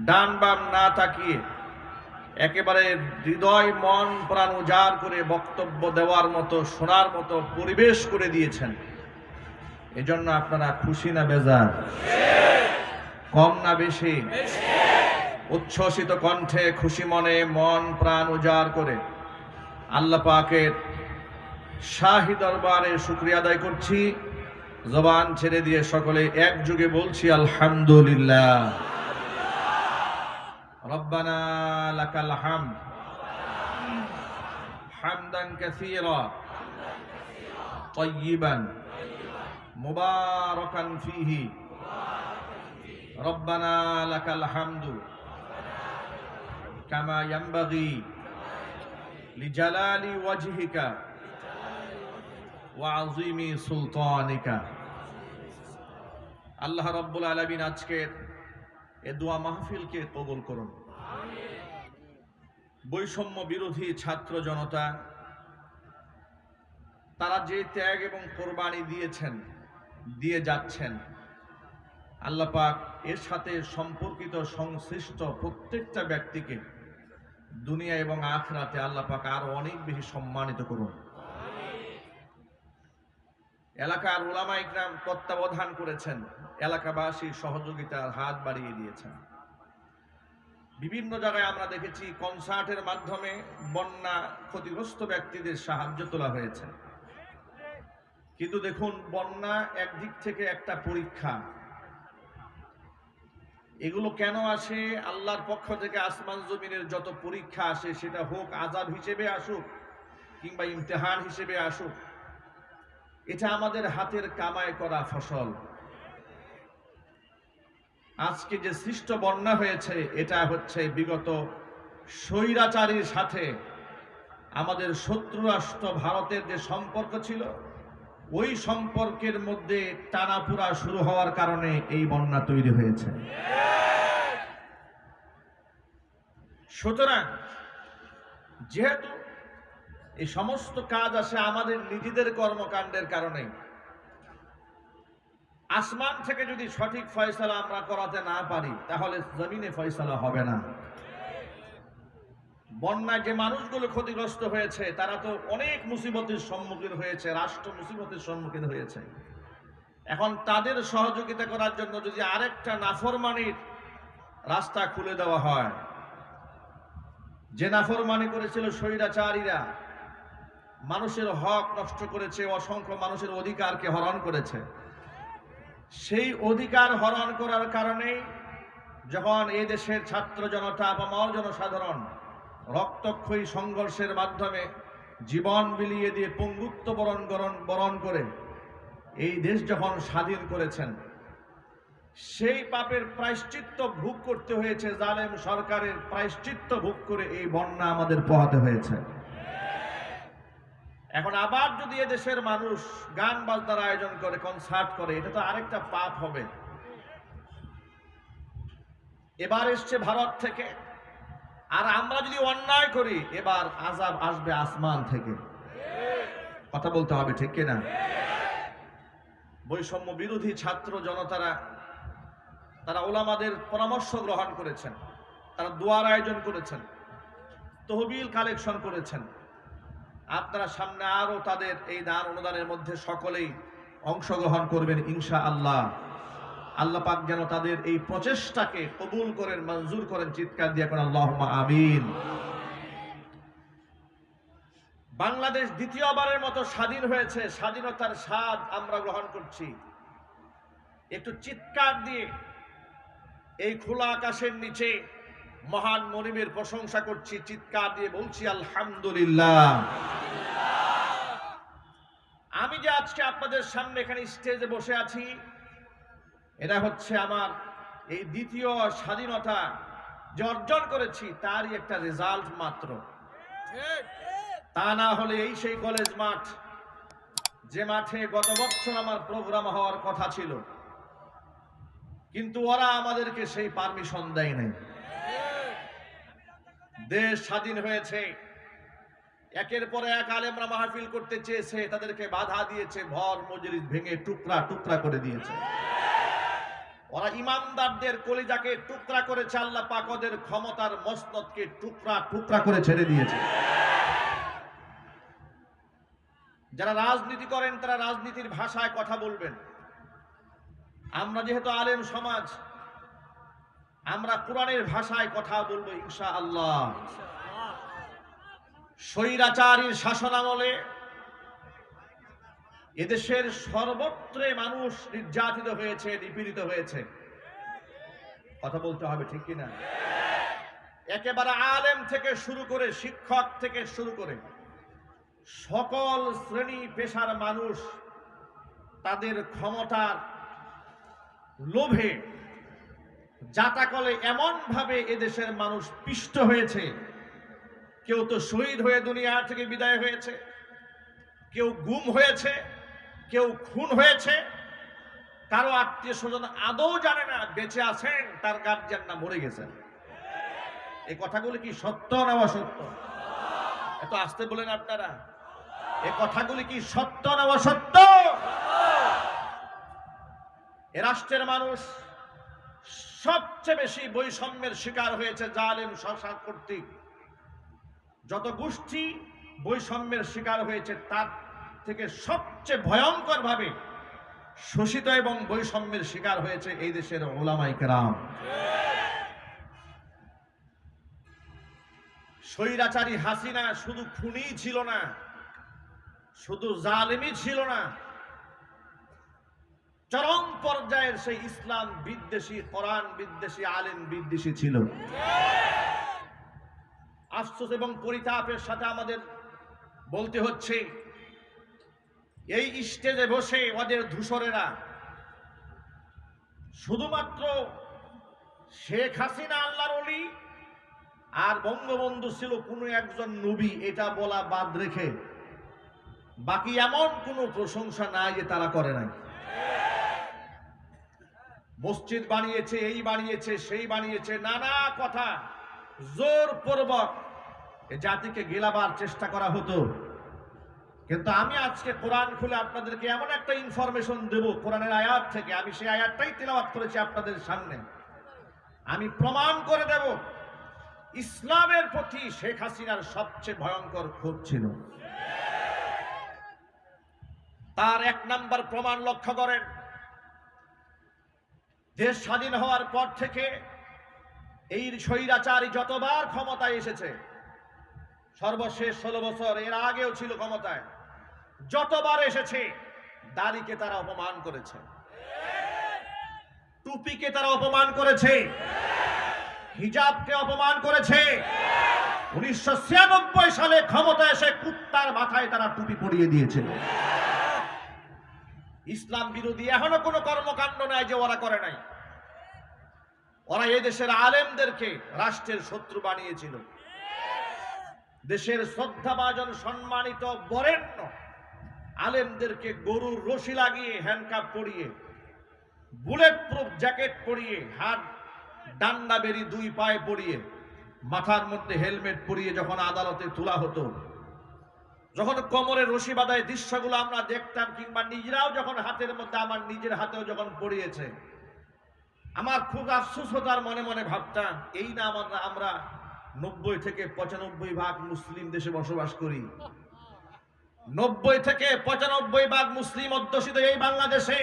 ডান বাম না তাকিয়ে একেবারে হৃদয় মন প্রাণ উজাড় করে বক্তব্য দেওয়ার মতো শোনার মতো পরিবেশ করে দিয়েছেন। এজন্য আপনারা খুশি না বেজার? কম না বেশি? উচ্ছ্বসিত কণ্ঠে খুশি মনে মন প্রাণ উজাড় করে আল্লাহ পাকের শাহী দরবারে শুকরিয়া আদায় করছি। জবান ছেড়ে দিয়ে সকলে একযোগে বলছি আলহামদুলিল্লাহ। রব্বানা লাকাল হামদ হামদান কাসীরা তাইয়িবান মুবারাকান ফীহি রব্বানা লাকাল হামদু কামা ইয়ানবাগি লিজালালি ওয়াজহিকা ওয়া আযীমি সুলতানিকা। আল্লাহ রাব্বুল আলামিন আজকের এই দোয়া মাহফিলকে কবুল করুন। বৈষম্য বিরোধী ছাত্র জনতা তারা যে ত্যাগ এবং কোরবানি দিয়েছেন, দিয়ে যাচ্ছেন, আল্লাহ পাক এর সাথে সম্পর্কিত সংশ্লিষ্ট প্রত্যেকটা ব্যক্তিকে দুনিয়া এবং আখিরাতে আল্লাহ পাক আরো অনেক বেশি সম্মানিত করুন। এলাকার উলামা ইকরাম তত্ত্বাবধান করেছেন, এলাকাবাসী সহযোগিতার হাত বাড়িয়ে দিয়েছেন। বিভিন্ন জায়গায় আমরা দেখেছি কনসার্টের মাধ্যমে বন্যা ক্ষতিগ্রস্ত ব্যক্তিদের সাহায্য তোলা হয়েছে। কিন্তু দেখুন, বন্যা একদিক থেকে একটা পরীক্ষা। এগুলো কেন আসে? আল্লাহর পক্ষ থেকে আসমান জমিনের যত পরীক্ষা আসে, সেটা হোক আযাব হিসেবে আসুক কিংবা ইমতিহান হিসেবে আসুক, এটা আমাদের হাতের কামাই করা ফসল। আজকে যে সৃষ্ট বন্যা হয়েছে, এটা হচ্ছে বিগত স্বৈরাচারীর সাথে আমাদের শত্রু রাষ্ট্র ভারতের যে সম্পর্ক ছিল, ওই সম্পর্কের মধ্যে টানাপোড়া শুরু হওয়ার কারণে এই বন্যা তৈরি হয়েছে। সুতরাং যেহেতু এই সমস্ত কাজ আসে আমাদের নিজেদের কর্মকাণ্ডের কারণে, আসমান থেকে যদি সঠিক ফয়সালা আমরা করাতে না পারি, তাহলে জমিনে ফয়সালা হবে না। বন্যায় যে মানুষগুলো ক্ষতিগ্রস্ত হয়েছে, তারা তো অনেক মুসিবতের সম্মুখীন হয়েছে, রাষ্ট্র মুসিবতের সম্মুখীন হয়েছে। এখন তাদের সহযোগিতা করার জন্য যদি আরেকটা নাফরমানির রাস্তা খুলে দেওয়া হয়, যে নাফরমানি করেছিল স্বৈরাচারীরা, মানুষের হক নষ্ট করেছে, অসংখ্য মানুষের অধিকারকে হরণ করেছে, সেই অধিকার হরণ করার কারণে যখন এই দেশের ছাত্র জনতা বা জনসাধারণ রক্তক্ষয়ী সংঘর্ষের মাধ্যমে জীবন বিলিয়ে দিয়ে পঙ্গুত্ব বরণ করে এই দেশ যখন স্বাধীন করেছেন, সেই পাপের প্রায়শ্চিত্ত ভোগ করতে হয়েছে। জালেম সরকারের প্রায়শ্চিত্ত ভোগ করে এই বন্যা আমাদের পোহাতে হয়েছে। এখন আবার যদি এদেশের মানুষ গান বাজনার আয়োজন করে, কনসার্ট করে, এটা তো আরেকটা পাপ হবে। এবার এসছে ভারত থেকে, আর আমরা যদি অন্যায় করি, এবার আযাব আসবে আসমান থেকে। কথা বলতে হবে, ঠিক কিনা? বৈষম্য বিরোধী ছাত্র জনতারা তারা ওলামাদের পরামর্শ গ্রহণ করেছেন, তারা দোয়ার আয়োজন করেছেন, তহবিল কালেকশন করেছেন। আপনারা সামনে আরো তাদের এই দান অনুদানের মধ্যে সকলেই অংশগ্রহণ করবেন ইনশাআল্লাহ। আল্লাহ পাক যেন তাদের এই প্রচেষ্টাকে কবুল করেন, মঞ্জুর করেন। চিৎকার দিয়ে কোন আল্লাহুম্মা আমিন। বাংলাদেশ দ্বিতীয়বারের মতো স্বাধীন হয়েছে, স্বাধীনতার স্বাদ আমরা গ্রহণ করছি। একটু চিৎকার দিয়ে এই খোলা আকাশের নিচে মহান মনিবের প্রশংসা করছি, চিৎকার দিয়ে বলছি আলহামদুলিল্লাহ। আমি যে আজকে আপনাদের সামনে এখানে স্টেজে বসে আছি, এটা হচ্ছে আমার এই দ্বিতীয় স্বাধীনতা যে অর্জন করেছি, তারই একটা রেজাল্ট মাত্র। তা না হলে এই সেই কলেজ মাঠ, যে মাঠে গত বছর আমার প্রোগ্রাম হওয়ার কথা ছিল, কিন্তু ওরা আমাদেরকে সেই পারমিশন দেয় নাই। দেশ স্বাধীন হয়েছে, একের পর এক আলেমরা মাহফিল করতে চেয়েছে, তাদেরকে বাধা দিয়েছে, ভর মজলিস ভেঙে টুকরা টুকরা করে দিয়েছে। ওরা ইমানদারদের কলিজাকে টুকরা করেছে, আল্লাহ পাক ওদের ক্ষমতার মসনদকে টুকরা টুকরা করে ছেড়ে দিয়েছে। যারা রাজনীতি করেন তারা রাজনীতির ভাষায় কথা বলবেন। আমরা যেহেতু আলেম সমাজ, আমরা কোরআনের ভাষায় কথা বলবো ইনশাআল্লাহ। স্বৈরাচারীর শাসনামলে এদেশের সর্বত্রে মানুষ নির্যাতিত হয়েছে, নিপীড়িত হয়েছে। কথা বলতে হবে, ঠিক কিনা? একেবারে আলেম থেকে শুরু করে, শিক্ষক থেকে শুরু করে সকল শ্রেণী পেশার মানুষ তাদের ক্ষমতার লোভে জাতাকলে এমন ভাবে এদেশের মানুষ পিষ্ট হয়েছে। কেউ তো শহীদ হয়ে দুনিয়া থেকে বিদায় হয়েছে, কেউ গুম হয়েছে, কেউ খুন হয়েছে, কারো আত্মীয় স্বজন আদৌ জানে না বেঁচে আছেন, তার গার্জিয়ান না মরে গেছেন। এই কথাগুলি কি সত্য না অসত্য? এত আসতে বলেন আপনারা। এই কথাগুলি কি সত্য না অসত্য? এ রাষ্ট্রের মানুষ সবচেয়ে বেশি বৈষম্যের শিকার হয়েছে জালেম শাসক কর্তৃক। যত গোষ্ঠী বৈষম্যের শিকার হয়েছে তার থেকে সবচেয়ে ভয়ঙ্কর ভাবে শোষিত এবং বৈষম্যের শিকার হয়েছে এই দেশের উলামায়ে কেরাম। স্বৈরাচারী হাসিনা শুধু খুনি ছিল না, শুধু জালেমই ছিল না, চরম পর্যায়ের সেই ইসলাম বিদ্বেষী, কোরআন বিদ্বেষী, আলেম বিদ্বেষী ছিল। আফসোস এবং পরিতাপের সাথে আমাদের বলতে হচ্ছে, এই স্টেজে বসে ওদের ধূসরেরা শুধুমাত্র শেখ হাসিনা আল্লাহর ওলি আর বঙ্গবন্ধু ছিল কোনো একজন নবী, এটা বলা বাদ রেখে বাকি এমন কোনো প্রশংসা নাই যে তারা করে নাই। মসজিদ বানিয়েছে, এই বানিয়েছে, সেই বানিয়েছে, নানা কথা জোরপূর্বক জাতিকে গেলাবার চেষ্টা করা হতো। কিন্তু আমি আজকে কোরআন খুলে আপনাদেরকে এমন একটা ইনফরমেশন দেব কোরআনের আয়াত থেকে, আমি সেই আয়াতটাই তেলাওয়াত করেছি আপনাদের সামনে। আমি প্রমাণ করে দেব ইসলামের প্রতি শেখ হাসিনার সবচেয়ে ভয়ঙ্কর ক্ষোভ ছিল। তার এক নাম্বার প্রমাণ লক্ষ্য করেন, দেশ স্বাধীন হওয়ার পর থেকে এই স্বৈরাচারী যতবার ক্ষমতায় এসেছে, সর্বশেষ 16 বছর, এর আগেও ছিল ক্ষমতায়, যতবার এসেছে দাড়িকে তারা অপমান করেছে, টুপিকে তারা অপমান করেছে, হিজাবকে অপমান করেছে। 1996 সালে ক্ষমতা এসে কুত্তার মাথায় তারা টুপি পরিয়ে দিয়েছিল। ইসলাম বিরোধী এখনো কোনো কর্মকাণ্ড নাই যে ওরা করে নাই। ওরা এই দেশের আলেমদেরকে রাষ্ট্রের শত্রু বানিয়েছিল। দেশের শ্রদ্ধাভাজন সম্মানিত বরেণ্য আলেমদেরকে গরুর রশি লাগিয়ে, হ্যান্ডকাপ পরিয়ে, বুলেট প্রুফ জ্যাকেট পরিয়ে, হাত ডান্ডা বেরি 2 পায়ে পরিয়ে, মাথার মধ্যে হেলমেট পরিয়ে যখন আদালতে তোলা হতো, যখন কোমরে রশি বাঁধায় দৃশ্যগুলো আমরা দেখতাম, কিংবা নিজেরাও যখন হাতের মধ্যে, আমার নিজের হাতেও যখন পড়িয়েছে, আমার খুব আফসোস হতো আর মনে মনে ভাবতাম, এই না আমরা 90 থেকে 95% মুসলিম দেশে বসবাস করি। 90 থেকে 95% মুসলিম অধ্যুষিত এই বাংলাদেশে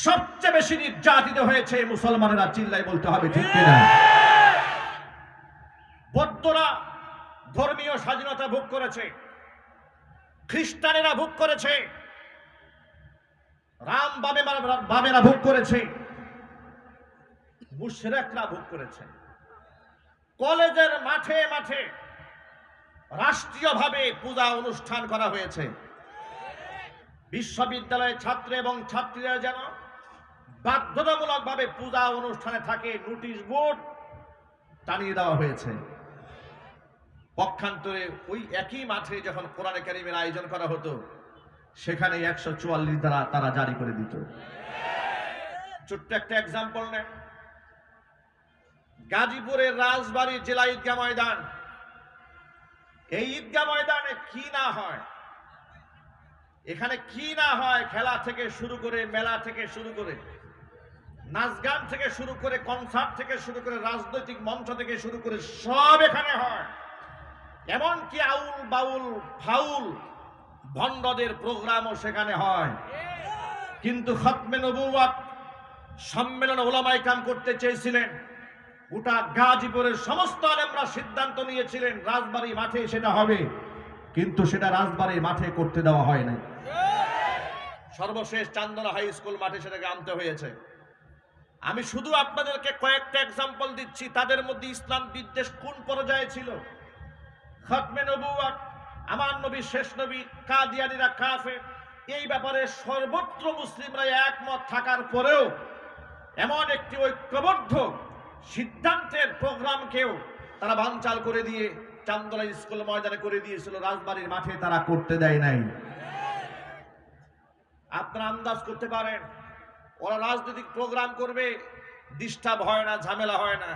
সবচেয়ে বেশি নির্যাতিত হয়েছে মুসলমানেরা। চিল্লাই বলতে হবে, ঠিক কিনা? বৌদ্ধরা ধর্মীয় স্বাধীনতা ভোগ করেছে, খ্রিস্টানেরা ভোগ করেছে, রাম বামেরা ভোগ করেছে, মুশরিকরা ভোগ করেছে। কলেজের মাঠে মাঠে রাষ্ট্রীয়ভাবে পূজা অনুষ্ঠান করা হয়েছে। বিশ্ববিদ্যালয়ের ছাত্র এবং ছাত্রীরা যেন বাধ্যতামূলকভাবে পূজা অনুষ্ঠানে থাকে, নোটিশ বোর্ড টানিয়ে দেওয়া হয়েছে। পক্ষান্তরে ওই একই মাঠে যখন কোরআনে কারীমের আয়োজন করা হতো, সেখানে 144 ধারা তারা জারি করে দিত। ছোট্ট একটা এক্সাম্পল নেন, গাজীপুরের রাজবাড়ী জেলা ঈদগাহ ময়দান, এই ঈদগাহ ময়দানে কি না হয়, এখানে কি না হয়, খেলা থেকে শুরু করে, মেলা থেকে শুরু করে নাচ গান থেকে শুরু করে, কনসার্ট থেকে শুরু করে, রাজনৈতিক মঞ্চ থেকে শুরু করে সব এখানে হয়। এমনকি আউল বাউল ফাউল ভণ্ডদের প্রোগ্রামও সেখানে হয়। কিন্তু খতমে নবুওয়াত সম্মেলন ওলামায়ে কেরাম করতে চেয়েছিলেন, গোটা গাজীপুরের সমস্ত আলেমরা সিদ্ধান্ত নিয়েছিলেন রাজবাড়ী মাঠে সেটা হবে, কিন্তু সেটা রাজবাড়ী মাঠে করতে দেওয়া হয় না। সর্বশেষ চান্দনা হাই স্কুল মাঠে সেটাকে আনতে হয়েছে। আমি শুধু আপনাদেরকে কয়েকটা এক্সাম্পল দিচ্ছি, তাদের মধ্যে ইসলাম বিদ্বেষ কোন পর্যায়ে ছিল। খতমে নবুওয়াত, আমার নবী শেষ নবী, কাদিয়ানীরা কাফের, এই ব্যাপারে সর্বত্র মুসলিমরা একমত থাকার পরেও এমন একটি ঐক্যবদ্ধ সিদ্ধান্তের প্রোগ্রামকেও তারা বানচাল করে দিয়ে চান্দনা স্কুল ময়দানে করে দিয়েছিল, রাজবাড়ির মাঠে তারা করতে দেয় নাই। আপনারা আন্দাজ করতে পারেন ওরা রাজনৈতিক প্রোগ্রাম করবে, ডিস্টার্ব হয় না, ঝামেলা হয় না,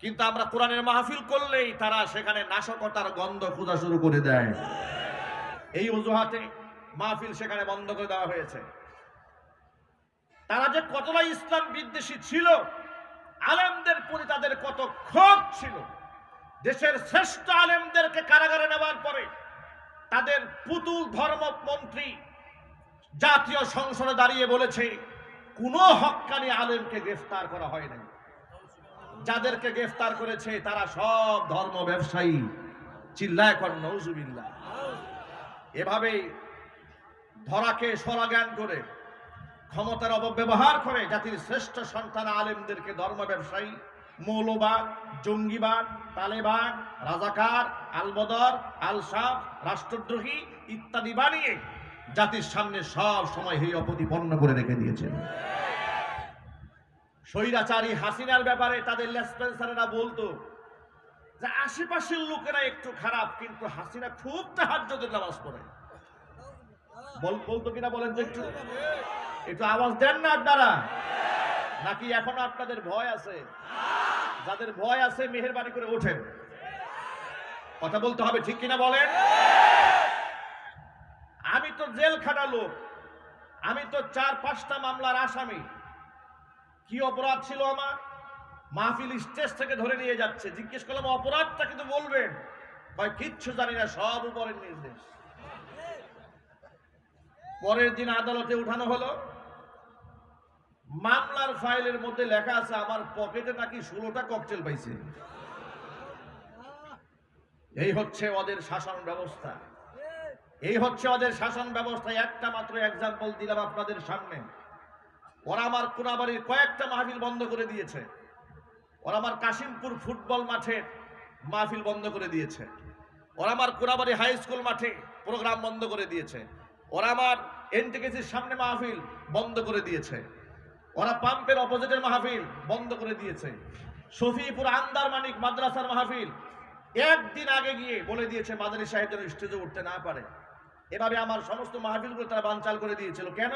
কিন্তু আমরা কোরআনের মাহফিল করলেই তারা সেখানে নাশকতার গন্ধ খোঁজা শুরু করে দেয়। এই অজুহাতে মাহফিল সেখানে বন্ধ করে দেওয়া হয়েছে। তারা যে কতটা ইসলাম বিদ্বেষী ছিল, আলেমদের প্রতি তাদের কত ক্ষোভ ছিল। দেশের শ্রেষ্ঠ আলেমদেরকে কারাগারে নেওয়ার পরে তাদের পুতুল ধর্মমন্ত্রী জাতীয় সংসদে দাঁড়িয়ে বলেছে কোনো হক্কানি আলেমকে গ্রেফতার করা হয় নাই, যাদেরকে গ্রেফতার করেছে তারা সব ধর্ম ব্যবসায়ী। চিল্লায় কর নাউজুবিল্লাহ। এভাবেই ধরাকে সরাজ্ঞান করে, ক্ষমতার অপব্যবহার করে জাতির শ্রেষ্ঠ সন্তান আলেমদেরকে ধর্ম ব্যবসায়ী, মৌলবাদ, জঙ্গিবাদ, তালেবান, রাজাকার, আলবদর, আলসাফ, রাষ্ট্রদ্রোহী ইত্যাদি বানিয়ে জাতির সামনে সব সময় হেয় প্রতিপন্ন করে রেখে দিয়েছেন। স্বৈরাচারী হাসিনার ব্যাপারে তাদের লেসপেন্সারেরা বলতো যে আশেপাশের লোকেরা একটু খারাপ, কিন্তু হাসিনা খুব তাহাজ্জুদের নামাজ পড়ে। বলতো কিনা বলেন তো, একটু আওয়াজ দেন না আপনারা, নাকি এখনো আপনাদের ভয় আছে? যাদের ভয় আছে মেহেরবানি করে ওঠেন, কথা বলতে হবে, ঠিক কিনা বলেন? আমি তো জেল খাটা লোক, আমি তো 4-5টা মামলার আসামি। কি অপরাধ ছিল আমার? মাহফিল স্টেজ থেকে ধরে নিয়ে যাচ্ছে, জিজ্ঞেস করলাম অপরাধটা কিন্তু বলবেন, কয় কিচ্ছু জানি না, সব উপরের নির্দেশ। পরের দিন আদালতে উঠানো হলো, মামলার ফাইলের মধ্যে লেখা আছে আমার পকেটে নাকি 16টা ককটেল পাইছে। এই হচ্ছে ওদের শাসন ব্যবস্থা, এই হচ্ছে ওদের শাসন ব্যবস্থা। একটা মাত্র এক্সাম্পল দিলাম আপনাদের সামনে। ওরা আমার কোনাবাড়ির কয়েকটা মাহফিল বন্ধ করে দিয়েছে, ওরা আমার কাশিমপুর ফুটবল মাঠে মাহফিল বন্ধ করে দিয়েছে, ওরা আমার কোনাবাড়ি হাই স্কুল মাঠে প্রোগ্রাম বন্ধ করে দিয়েছে, ওরা আমার এনটিকেসির সামনে মাহফিল বন্ধ করে দিয়েছে, ওরা পাম্পের অপোজিটের মাহফিল বন্ধ করে দিয়েছে, শফিপুর আন্দার মানিক মাদ্রাসার মাহফিল একদিন আগে গিয়ে বলে দিয়েছে মাদানী সাহেব যেন স্টেজে উঠতে না পারে। এভাবে আমার সমস্ত মাহফিলগুলো তারা বানচাল করে দিয়েছিল। কেন?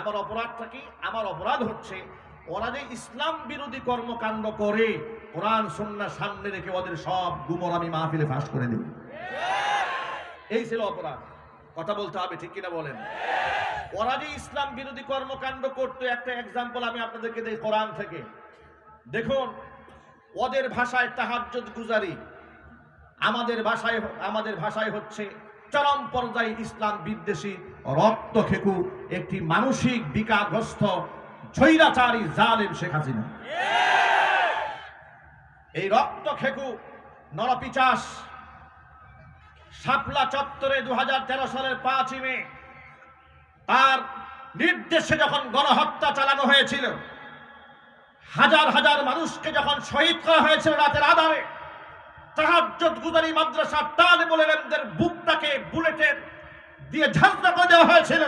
আমার অপরাধটা কি? আমার অপরাধ হচ্ছে ওরা যে ইসলাম বিরোধী কর্মকাণ্ড করে কোরআন সুন্নাহ সামনে রেখে ওদের সব গুমর আমি মাহফিলে ফাঁস করে দিই। এই ছিল অপরাধ। কথা বলতে হবে, ঠিক কিনা বলেন? ওরা যে ইসলাম বিরোধী কর্মকাণ্ড করতে, একটা এক্সাম্পল আমি আপনাদেরকে দেই কোরআন থেকে। দেখুন, ওদের ভাষায় তাহাজ্জুদ গুজারি, আমাদের ভাষায় হচ্ছে চরম পর্যায়ে ইসলাম বিদ্বেষী, রক্তখেকু একটি মানসিক বিকারগ্রস্ত স্বৈরাচারী জালেম শেখ হাসিনা। এই রক্তখেকু নরপিচাস শাপলা চত্বরে 2013 সালের 5ই মে তার নির্দেশে যখন গণহত্যা চালানো হয়েছিল, হাজার হাজার মানুষকে যখন শহীদ করা হয়েছিল রাতের আধারে, তাহাজ্জুদ গুজারি মাদ্রাসার তালিবুল ইলমদের বুকটাকে বুলেটের দিয়ে ঝাঁঝরা করে দেওয়া হয়েছিল।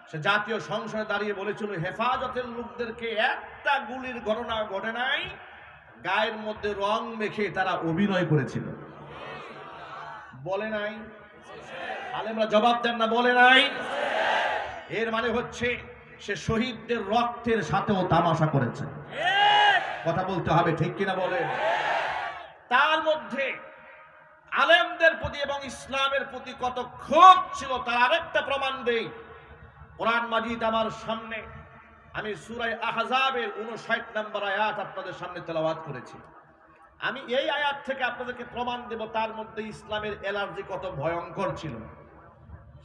সে জাতীয় সংসদে দাঁড়িয়ে বলেছিল হেফাজতের লোকদেরকে একটা গুলির ঘটনা ঘটে নাই, গায়ের মধ্যে রং মেখে তারা অভিনয় করেছিল। বলে নাই? আলেমরা জবাব দেন না, বলে নাই? এর মানে হচ্ছে সে শহীদদের রক্তের সাথেও তামাশা করেছে। কথা বলতে হবে, ঠিক কিনা বলেন? তার মধ্যে আলেমদের প্রতি এবং ইসলামের প্রতি কত ক্ষোভ ছিল তার আরেকটা প্রমাণ দেই। কোরআন মাজিদ আমার সামনে আমি সূরা আহজাবের 59 নম্বর আয়াত আপনাদের সামনে তেলাওয়াত করেছি। আমি এই আয়াত থেকে আপনাদেরকে প্রমাণ দেব তার মধ্যে ইসলামের অ্যালার্জি কত ভয়ঙ্কর ছিল।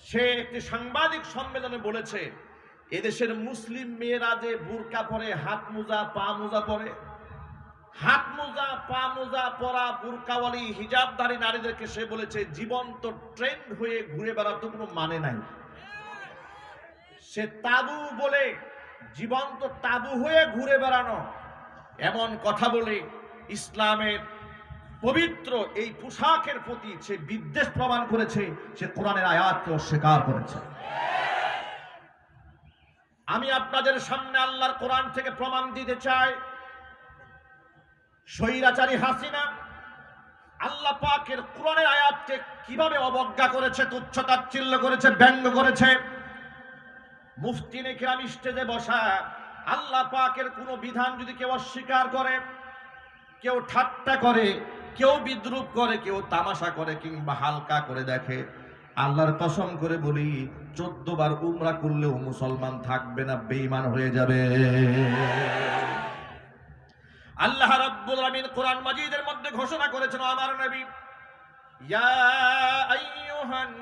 সে একটি সাংবাদিক সম্মেলনে বলেছে, এদেশের মুসলিম মেয়েরা যে বুরকা পরে, হাত মোজা পা মোজা পরে, হাত মোজা পা মোজা পরা বুরকাওয়ালি হিজাবধারী নারীদেরকে সে বলেছে জীবন্ত ট্রেন্ড হয়ে ঘুরে বেড়াতে কোনো মানে নাই। সে তাবু বলে, জীবন্ত তাবু হয়ে ঘুরে বেড়ানো, এমন কথা বলে ইসলামের পবিত্র এই পোশাকের প্রতি সে বিদ্বেষ প্রমাণ করেছে। সে কোরআনের আয়াতকে অস্বীকার করেছে। আমি আপনাদের সামনে আল্লাহর কোরআন থেকে প্রমাণ দিতে চাই, স্বৈরাচারী হাসিনা আল্লাহ পাকের কোরআনের আয়াতকে কিভাবে অবজ্ঞা করেছে, তুচ্ছ-তাচ্ছিল্য করেছে, ব্যঙ্গ করেছে। মুফতিনে কিরাম স্টেজে বসা, আল্লাহ পাকের কোন বিধান যদি কেউ অস্বীকার করে, কেউ ঠাট্টা করে, কেউ বিদ্রুপ করে, কেউ তামাশা করে কিংবা হালকা করে দেখে, আল্লাহর কসম করে বলি 14 বার উমরা করলেও মুসলমান থাকবে না, বেঈমান হয়ে যাবে। আল্লাহ রাব্বুল আলামিন কোরআন মাজিদের মধ্যে ঘোষণা করেছেন, আমার নবী, ইয়া আইয়ুহান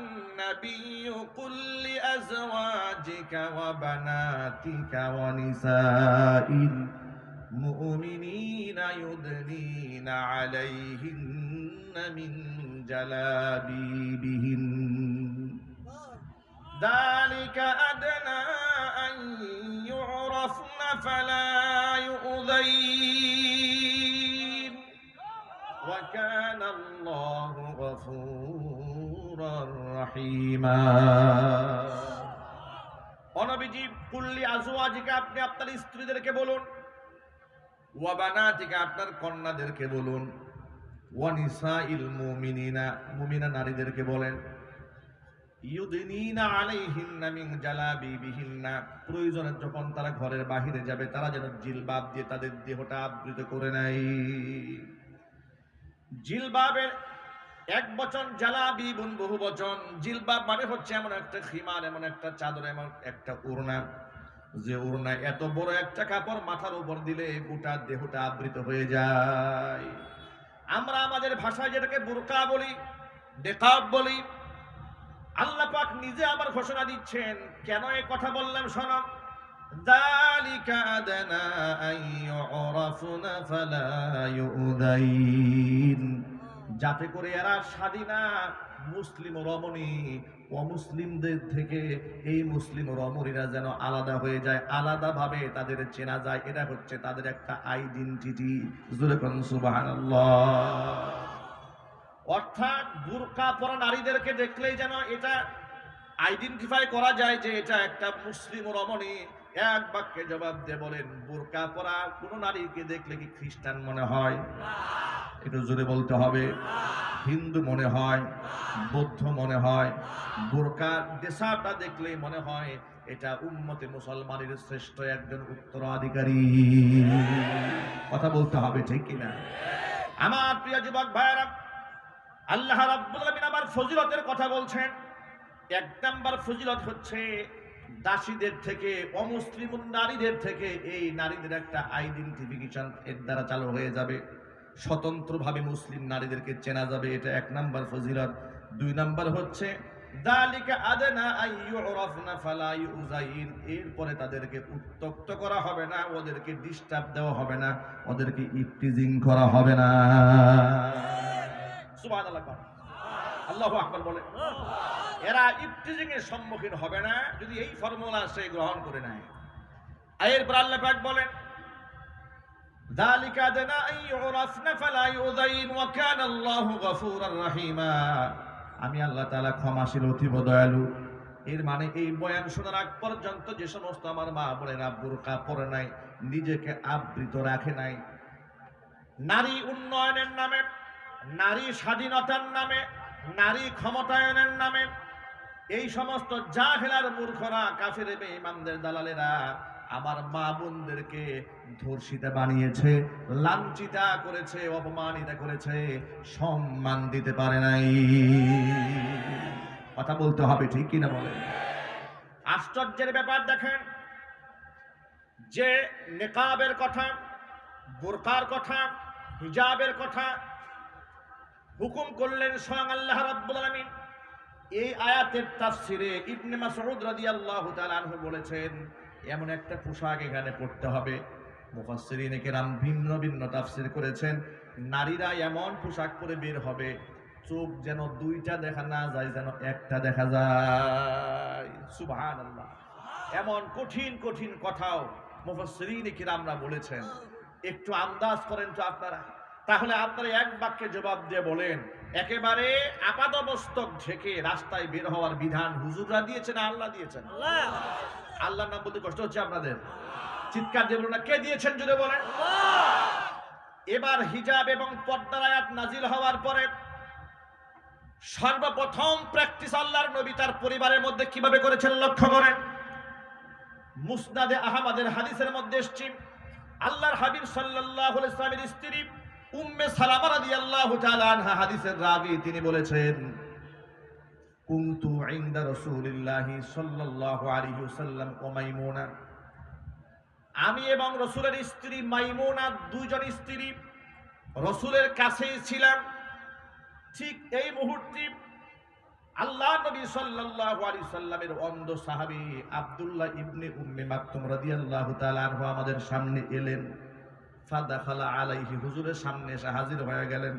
নাবিয়্যু কুল লিআজওয়াজিকা ওয়া বানাতিকা ওয়া নিসাইল মুমিনিনা ইউদনিনা আলাইহিন্না মিন জালাবিবিহিন যালিকা আদনা আন ইউরাফনা ফালা ইউযাইন ওয়া কানা আল্লাহু গফুরার রহিমা। ও নবীজি, কুল্লি আজওয়াজিকা, আপনি আপনার স্ত্রীদেরকে বলুন, ওয়া বানাতিকা, আপনার কন্যাদেরকে বলুন, ওয়া নিসাইল মুমিনিনা, মুমিনা নারীদেরকে বলেন, ইউদনিনা আলাইহিন্না মিন জালাবিবিহিন্না, প্রয়োজনে যখন তারা ঘরের বাহিরে যাবে তারা যেন জিলবাব দিয়ে তাদের দেহটা আবৃত করে নেয়। জিলবাবের এক বচন, জালাবিবুন বহু বচন। জিলবাব মানে হচ্ছে এমন একটা খিমার, এমন একটা চাদর, এমন একটা ওড়না, যে ওড়না এত বড় একটা কাপড় মাথার উপর দিলে গোটা দেহটা আবৃত হয়ে যায়। আমরা আমাদের ভাষায় যেটাকে বুরকা বলি, নেকাব বলি। আল্লাহ পাক নিজে আবার ঘোষণা দিচ্ছেন, কেন এই কথা বললাম শোনো, যালিকা আদনা আন ইউরাফনা ফালা ইউযাইন, যাতে করে এরা স্বাধীনা মুসলিম রমণী অমুসলিমদের থেকে এই মুসলিম রমণীরা যেন আলাদা হয়ে যায়, আলাদা ভাবে তাদের চেনা যায়। এটা হচ্ছে তাদের একটা আইডেন্টিটি। জোরে বলুন সুবহানাল্লাহ। অর্থাৎ বুরকা পরা নারীদেরকে দেখলেই যেন এটা আইডেন্টিফাই করা যায় যে এটা একটা মুসলিম রমণী। এক বাক্যে জবাব দিয়ে বলেন, বুরকা পরা কোন নারীকে দেখলে কি খ্রিস্টান মনে হয়? একটু জোরে বলতে হবে। হিন্দু মনে হয়, বৌদ্ধ মনে হয়, বুরকার দেশাটা দেখলেই মনে হয় এটা উম্মতে মুসলমানের শ্রেষ্ঠ একজন উত্তরাধিকারী। কথা বলতে হবে, ঠিক কিনা? আমার প্রিয় যুবক ভাইরা, আল্লাহ রাব্বুল আলামিন আবার ফজিলতের কথা বলছেন। 1 নাম্বার ফজিলত হচ্ছে দাসীদের থেকে, অমুসলিম নারীদের থেকে এই নারীদের একটা আইডেন্টিফিকেশন এর দ্বারা চালু হয়ে যাবে, স্বতন্ত্রভাবে মুসলিম নারীদেরকে চেনা যাবে। এটা 1 নাম্বার ফজিলত। 2 নাম্বার হচ্ছে যালিকা আদনা আন ইউরাফনা ফালা ইউযাইন, এরপরে তাদেরকে উত্ত্যক্ত করা হবে না, ওদেরকে ডিস্টার্ব দেওয়া হবে না, ওদেরকে ইফটিজিং করা হবে না। সুবহানাল্লাহ, আল্লাহু আকবার বলে। এরা ইফটিজিং এর সম্মুখীন হবে না যদি এই ফর্মুলা সে গ্রহণ করে নেয়। এরপর আল্লাহ পাক বলেন, যালিকা আদনা আন ইউরাফনা ফালা ইউযাইন ওয়া কানা আল্লাহু গফুরার রহিমা, আমি আল্লাহ তাআলা ক্ষমাশীল, অতীব দয়ালু। এর মানে এই বয়ান শোনার আগ পর্যন্ত যে সমস্ত আমার মা বোনেরা বুরকা পরে নাই, নিজেকে আবৃত রাখে নাই, নারী উন্নয়নের নামে, নারী স্বাধীনতার নামে, নারী ক্ষমতায়নের নামে এই সমস্ত জাহেলার মূর্খরা, কাফের বেঈমানদের দালালেরা আমার মা বোনদেরকে ধর্ষিতা বানিয়েছে, লাঞ্ছিতা করেছে, অপমানিত করেছে, সম্মান দিতে পারে নাই। কথা বলতে হবে, ঠিক কিনা বলেন? আশ্চর্যের ব্যাপার দেখেন, যে নিকাবের কথা, বুরকার কথা, হিজাবের কথা হুকুম করলেন স্বয়ং আল্লাহ রাব্বুল আলামিন। এই আয়াতের তাফসিরে ইবনে মাসউদ রাদিয়াল্লাহু তাআলা আনহু বলেছেন, এমন একটা পোশাক এখানে পড়তে হবে। মুফাসসিরিনে কেরাম ভিন্ন ভিন্ন তাফসির করেছেন, নারীরা এমন পোশাক পরে বের হবে চোখ যেন দুইটা দেখা না যায়, যেন একটা দেখা যায়। সুবহানাল্লাহ। এমন কঠিন কঠিন কথাও মুফাসসিরিনে কেরামরা বলেছেন। একটু আন্দাজ করেন তো আপনারা। তাহলে আপনারা এক বাক্যে জবাব দিয়ে বলেন, একেবারে আপাদমস্তক ঢেকে রাস্তায় বের হওয়ার বিধান হুজুররা দিয়েছেন, আল্লাহ দিয়েছেন? আল্লাহর নাম বলতে কষ্ট হচ্ছে আপনাদের? চিৎকার দিয়ে বলুন না, কে দিয়েছেন জুড়ে বলেন। এবার হিজাব এবং পর্দার আয়াত নাজিল হওয়ার পরে সর্বপ্রথম প্র্যাকটিস আল্লাহর নবী তার পরিবারের মধ্যে কিভাবে করেছেন লক্ষ্য করেন। মুসনাদে আহমদের হাদিসের মধ্যে এসেছে, আল্লাহর হাবিব সাল্লাল্লাহু আলাইহি ওয়াসাল্লামের স্ত্রী উম্মে সালামা রাদিয়াল্লাহু তাআলা আনহা হাদিসের রাবী, তিনি বলেছেন, কুনতু ইনদা রাসূলিল্লাহি সাল্লাল্লাহু আলাইহি ওয়াসাল্লাম ওয়া মাইমুনা, আমি এবং রাসূলের স্ত্রী মাইমুনা, দুইজন স্ত্রী রাসূলের কাছেই ছিলাম। ঠিক এই মুহূর্তে আল্লাহ নবী সাল্লাল্লাহু আলাইহি সাল্লামের অন্ধ সাহাবী আব্দুল্লাহ ইবনে উম্মে মাকতুম রাদিয়াল্লাহু তাআলা আনহু আমাদের সামনে এলেন। ফাদাখালা আলাইহি, হুজুরের সামনে এসে হাজির হয়ে গেলেন।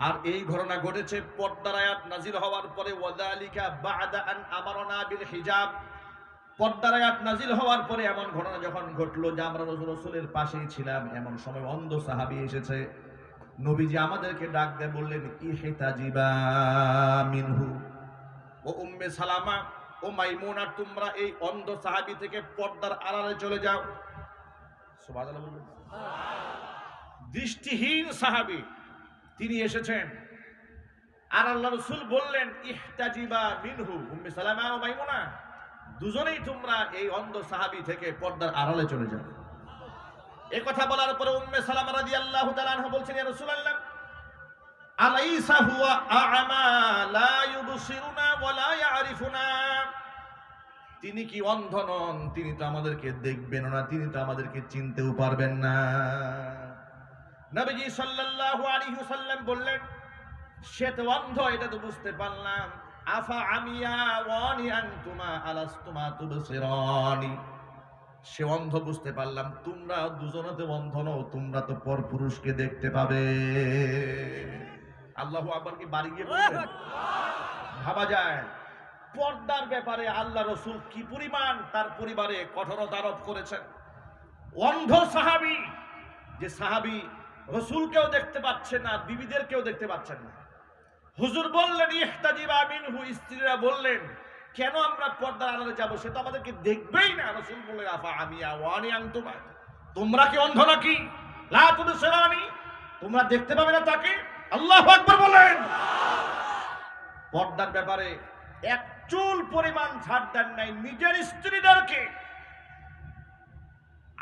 আর এই ঘটনা ঘটেছে পর্দার আয়াত নাজিল হওয়ার পরে। ওয়াযালিকা বা'দা আন আমারনা বিল হিজাব, পর্দার আয়াত নাজিল হওয়ার পরে এমন ঘটনা যখন ঘটলো যে আমরা রাসূলের পাশেই ছিলাম, এমন সময় অন্ধ সাহাবী এসেছে। নবীজি আমাদেরকে ডাক দিয়ে বললেন, ইহতাজিবা মিনহু, ও উম্মে সালামা ও মাইমুনা, তোমরা এই অন্ধ সাহাবী থেকে পর্দার আড়ালে চলে যাও। সুবহানাল্লাহ বলুন। দৃষ্টিহীন সাহাবী তিনি এসেছেন, আর আল্লাহ রাসূল বললেন, ইহতাজিবা মিনহু, উম্মে সালামা ও মাইমুনা, দুজনেই তোমরা এই অন্ধ সাহাবী থেকে পর্দার আড়ালে চলে যাও। এই কথা বলার পরে উম্মে সালামা রাদিয়াল্লাহু তাআলা আনহা বলছেন, ইয়া রাসূলুল্লাহ, আলাইসা হুয়া আ'মা লা ইউবসিরুনা ওয়া লা ইয়ারিফুনা, তিনি কি অন্ধ নন? তিনি তো আমাদেরকে দেখবেন না, তিনি তো আমাদেরকে চিনতেও পারবেন না। নবীজি সাল্লাল্লাহু আলাইহি ওয়াসাল্লাম বললেন, সে তো অন্ধ, এটা তো বুঝতে পারলাম। আফা আমিয়া ওয়ানি আনতুমা আলাস্তুমা তুবসিরানি, সে অন্ধ বুঝতে পারলাম, তোমরা দুজনেতে অন্ধ নও, তোমরা তো পরপুরুষকে দেখতে পাবে। আল্লাহু আকবার কি বাড়ি গিয়ে বলবেন? ভাবা যায় পর্দার ব্যাপারে আল্লাহ রাসূল কি পরিমাণ তার পরিবারে কঠোরতা আরোপ করেছেন। অন্ধ সাহাবী, যে সাহাবী রাসূলকেও দেখতে পাচ্ছেন না, বিবিদেরকেও দেখতে পাচ্ছেন না, হুজুর বললেন ইহতাজিবা মিনহু, স্ত্রীরা বললেন, কেন আমরা পর্দার আড়ালে যাব? সে তো আমাদেরকে দেখবেই না। রাসূল বললেন, আফা আমিয়া ওয়ানি আনতুমা, তোমরা কি অন্ধ নাকি? লা তুবসিরানি, তোমরা দেখতে পাবে না তাকে? আল্লাহু আকবার বলেন। পর্দার ব্যাপারে এক চুল পরিমাণ ছাড় দেন নাই নিজের স্ত্রীদেরকে।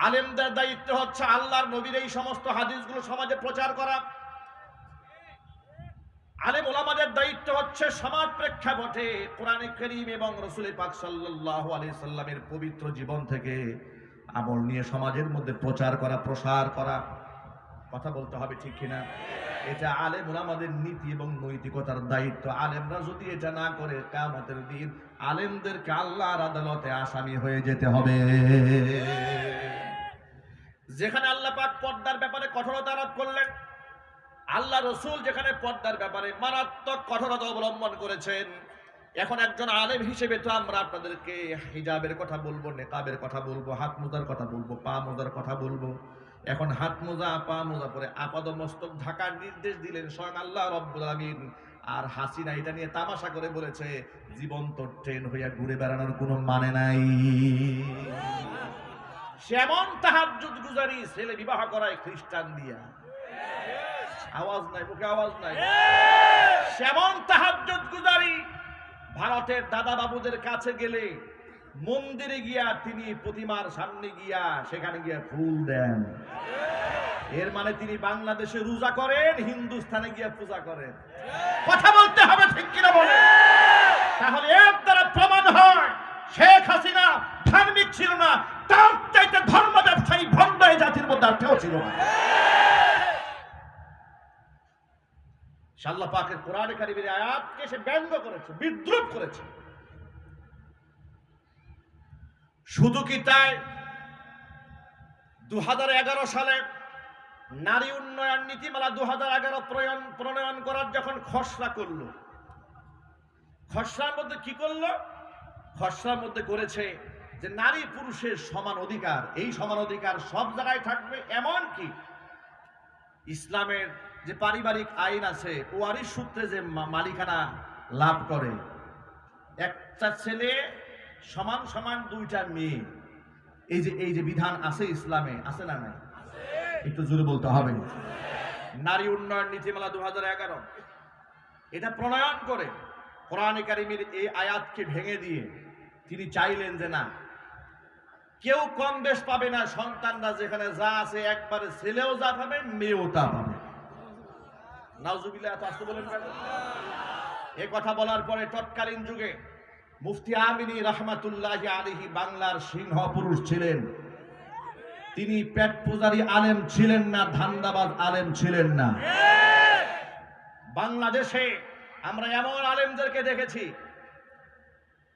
আলেমদের দায়িত্ব হচ্ছে আল্লাহর নবীর এই সমস্ত হাদিসগুলো সমাজে প্রচার করা। আলেম ওলামাদের দায়িত্ব হচ্ছে সমাজ প্রেক্ষাপটে কোরআনে কারীম এবং রাসূল পাক সাল্লাল্লাহু আলাইহি সাল্লামের পবিত্র জীবন থেকে আমল নিয়ে সমাজের মধ্যে প্রচার করা, প্রসার করা। কথা বলতে হবে, ঠিক কিনা? এটা আলেম ওলামাদের নীতি এবং নৈতিকতার দায়িত্ব। আলেমরা যদি এটা না করে, কিয়ামতের দিন আলেমদেরকে আল্লাহর আদালতে আসামি হয়ে যেতে হবে। যেখানে আল্লাহ পাক পর্দার ব্যাপারে কঠোরতা আরোপ করলেন, আল্লাহ রাসূল যেখানে পর্দার ব্যাপারে মারাত্মক কঠোরতা অবলম্বন করেছেন, এখন একজন আলেম হিসেবে তো আমরা আপনাদেরকে হিজাবের কথা বলবো, নিকাবের কথা বলবো, হাত মোজার কথা বলবো, পা মোজার কথা বলবো। এখন হাত মোজা, পা মোজা পরে আপাদমস্তক ঢাকার নির্দেশ দিলেন স্বয়ং আল্লাহ রাব্বুল আলামিন। আর হাসিনা এটা নিয়ে তামাশা করে বলেছে, জীবন্ত ট্রেন হইয়া ঘুরে বেড়ানোর কোনো মানে নাই। সেমন তাহাজ্জুদ গুজারি ছেলে বিবাহ করায় খ্রিস্টান দিয়া। আওয়াজ নাই, মুখে আওয়াজ নাই। সেমন তাহাজ্জুদ গুজারি ভারতের দাদা বাবুদের কাছে গেলে মন্দিরে গিয়া তিনি প্রতিমার সামনে গিয়া সেখানে গিয়া ফুল দেন। এর মানে তিনি বাংলাদেশে রোজা করেন, হিন্দুস্তানে গিয়া পূজা করেন। কথা বলতে হবে, ঠিক কিনা বলেন? তাহলে এর দ্বারা প্রমাণ হয় শেখ হাসিনা ধার্মিক ছিল না, তার চাইতে এই জাতির মধ্যে আর কেউ ছিল না। আল্লাহ পাকের কোরআনে কারিমের আয়াতকে সে ব্যঙ্গ করেছে, বিদ্রুপ করেছে। শুধু কি তাই, 2011 সালে নারী উন্নয়ন নীতিমালা 2011 প্রণয়ন করার যখন খসড়া করলো, খসড়ার মধ্যে কি করলো? খসড়ার মধ্যে করেছে যে নারী পুরুষের সমান অধিকার, এই সমান অধিকার সব জায়গায় থাকবে। এমন কি ইসলামের যে পারিবারিক আইন আছে, ওয়ারিশ সূত্রে যে মালিকানা লাভ করে, একটা ছেলে সমান সমান দুইটা মেয়ে, এই যে বিধান আছে ইসলামে, আছে না নাই? একটু জোরে বলতে হবে। নারী উন্নয়ন নীতিমালা 2011 এটা প্রণয়ন করে কোরআনে কারিমের এই আয়াতকে ভেঙে দিয়ে তিনি চাইলেন যে না, কেউ কম বেশ পাবে না, সন্তানরা যেখানে যা আছে একবারে ছেলেও যা পাবে মেয়েও তা পাবে। নাউজুবিল্লাহ, এত আসতে বলেন কেন? এ কথা বলার পরে তৎকালীন যুগে মুফতি আমিনী রহমাতুল্লাহি আলাইহি বাংলার সিংহ পুরুষ ছিলেন। তিনি পেট পূজারী আলেম ছিলেন না, ধান্দাবাজ আলেম ছিলেন না। বাংলাদেশে আমরা এমন আলেমদেরকে দেখেছি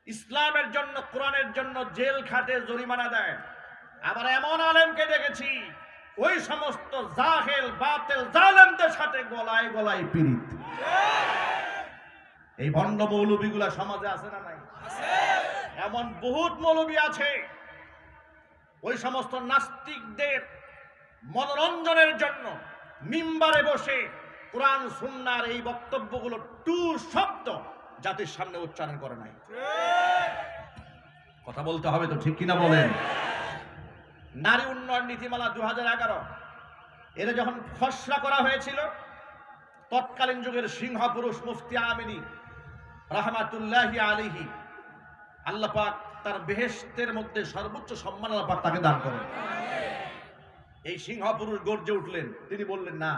ইসলামের জন্য, কোরআনের জন্য জেল খাটে, জরিমানা দেয়। আবার এমন আলেমকে দেখেছি ওই সমস্ত জাহেল বাতেল জালেমদের সাথে গলায় গলায় পীড়িত। এই ভণ্ড মৌলবীগুলা সমাজে আছে না নাই? এমন বহুত মৌলবী আছে ওই সমস্ত নাস্তিকদের মনোরঞ্জনের জন্য মিম্বারে বসে কোরআন সুন্নাহর এই বক্তব্যগুলো টু শব্দ জাতির সামনে উচ্চারণ করে নাই। কথা বলতে হবে তো, ঠিক কিনা বলেন? নারী উন্নয়ন নীতিমালা 2011 এটা যখন খসড়া করা হয়েছিল, তৎকালীন যুগের সিংহ পুরুষ মুফতি আমিনী রাহমাতুল্লাহি আলাইহি, আল্লাহ পাক তার বেহেশতের মধ্যে সর্বোচ্চ সম্মান আল্লাহ পাক তাকে দান করেন। এই সিংহ পুরুষ গর্জে উঠলেন, তিনি বললেন না,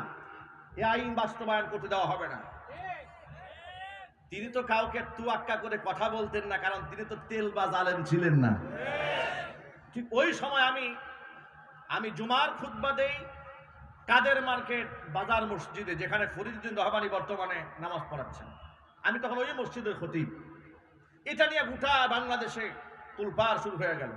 এই আইন বাস্তবায়ন করতে দেওয়া হবে না। তিনি তো কাউকে তুয়াক্কা করে কথা বলতেন না, কারণ তিনি তো তেলবাজ আলেম ছিলেন না। ঠিক ওই সময় আমি জুমার খুতবা দেই কাদের মার্কেট বাজার মসজিদে, যেখানে ফরিদউদ্দিন রহমানী বর্তমানে নামাজ পড়াচ্ছেন। আমি তখন ওই মসজিদের খতিব। এটা নিয়ে গোটা বাংলাদেশে তুলপাড় শুরু হয়ে গেল।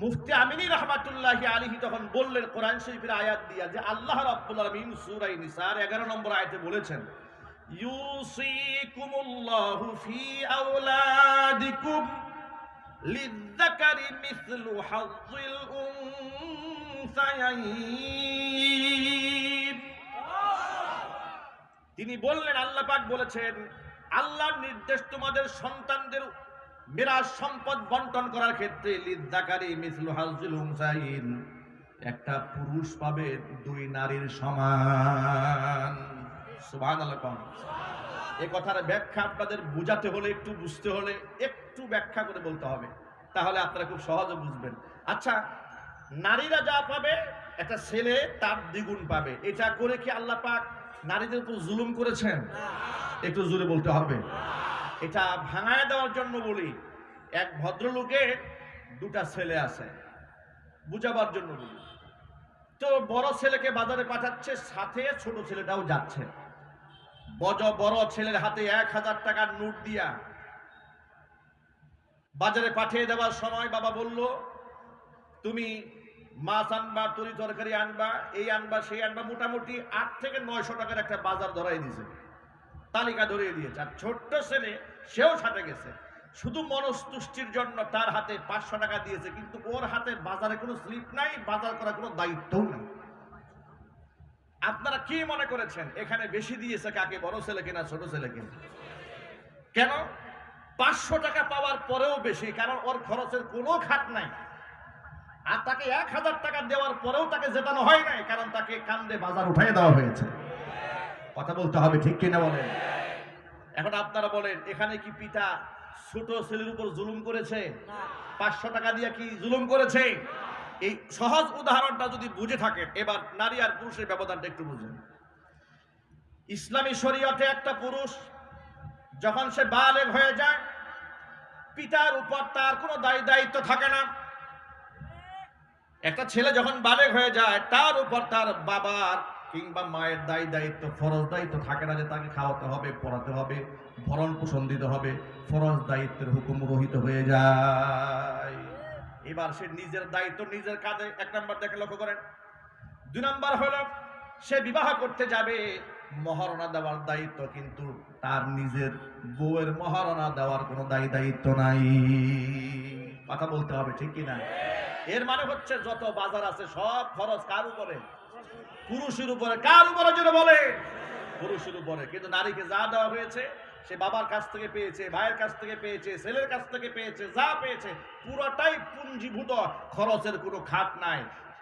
মুফতি আমিনী রহমাতুল্লাহি আলাইহি তখন বললেন কোরআন শরীফের আয়াত দিয়া যে আল্লাহ রাব্বুল আলামিন সূরা নিসার 11 নম্বর আয়াতে বলেছেন, ইউসিকুমুল্লাহু ফি আওলাদিকুম লিযযাকারি মিসলু হাযযিল উনসায়াইন। তিনি বললেন, আল্লাহ পাক বলেছেন, আল্লাহর নির্দেশ তোমাদের সন্তানদের মিরাস সম্পদ বন্টন করার ক্ষেত্রে লিযযাকারি মিসলু হাযযিল উনসায়াইন, একটা পুরুষ পাবে দুই নারীর সমান। সুবহানাল্লাহ। এই কথার ব্যাখ্যা আপনাদের বুঝাতে হলে, একটু বুঝতে হলে একটু ব্যাখ্যা করে বলতে হবে, তাহলে আপনারা খুব সহজে বুঝবেন। আচ্ছা, নারীরা যা পাবে একটা ছেলে তার দ্বিগুণ পাবে, এটা করে কি আল্লাহ পাক নারীদের উপর জুলুম করেছেন? একটু জোরে বলতে হবে। এটা ভাঙায় দেওয়ার জন্য বলি, এক ভদ্রলোকের দুটা ছেলে আছে, বুঝাবার জন্য বলি। তো বড় ছেলেকে বাজারে পাঠাচ্ছে, সাথে ছোট ছেলেটাও যাচ্ছে। বড় ছেলের হাতে 1000 টাকার নোট দিয়া বাজারে পাঠিয়ে দেওয়ার সময় বাবা বলল, তুমি মাছ আনবা, তরি তরকারি আনবা, এই আনবা সেই আনবা, মোটামুটি 8 থেকে 900 টাকার একটা বাজার ধরাই দিয়েছে, তালিকা ধরিয়ে দিয়েছে। আর ছোট্ট ছেলে সেও সাথে গেছে, শুধু মনস্তুষ্টির জন্য তার হাতে 500 টাকা দিয়েছে, কিন্তু ওর হাতে বাজারে কোনো স্লিপ নাই, বাজার করার কোনো দায়িত্বও নাই। আপনারা কি মনে করেছেন এখানে বেশি দিয়েছে কাকে, বড় ছেলেকে না ছোট ছেলেকে? কেন 500 টাকা পাওয়ার পরেও বেশি? কারণ ওর খরচের কোনো খাত নাই। আর তাকে 1000 টাকা দেওয়ার পরেও তাকে জেতানো হয় নাই, কারণ তাকে কান্দে বাজার উঠাই দেওয়া হয়েছে। কথা বলতে হবে, ঠিক কিনা বলেন? এখন আপনারা বলেন, এখানে কি পিতা ছোট ছেলের উপর জুলুম করেছে? 500 টাকা দিয়ে কি জুলুম করেছে? এই সহজ উদাহরণটা যদি বুঝে থাকেন, এবার নারী আর পুরুষের ব্যবধানটা একটু বুঝেন। ইসলামী শরীয়তে একটা পুরুষ যখন সে বালেগ হয়ে যায়, পিতার উপর তার কোনো দায়িত্ব থাকে না। একটা ছেলে যখন বালেগ হয়ে যায় তার উপর তার বাবার কিংবা মায়ের দায়িত্ব ফরজ দায়িত্ব থাকে না যে তাকে খাওয়াতে হবে, পড়াতে হবে, ভরণ পোষণ দিতে হবে। ফরজ দায়িত্বের হুকুম রহিত হয়ে যায়। এবার সে নিজের দায়িত্ব নিজের কাজে এক নাম্বার দেখে লক্ষ্য করেন। দুই নাম্বার হলো সে বিবাহ করতে যাবে, মহারণা দেওয়ার দায়িত্ব, কিন্তু তার নিজের বউয়ের মহারণা দেওয়ার কোনো দায়িত্ব নাই। কথা বলতে হবে, ঠিক কিনা? এর মানে হচ্ছে যত বাজার আছে সব খরচ কার উপরে? পুরুষের উপরে। কার উপরে যেটা বলে? পুরুষের উপরে। কিন্তু নারীকে যা দেওয়া হয়েছে সে বাবার কাছ থেকে পেয়েছে, ভাইয়ের কাছ থেকে পেয়েছে, ছেলের কাছ থেকে পেয়েছে, যা পেয়েছে পুরোটাই পুঞ্জীভূত, খরচের কোনো খাত নাই।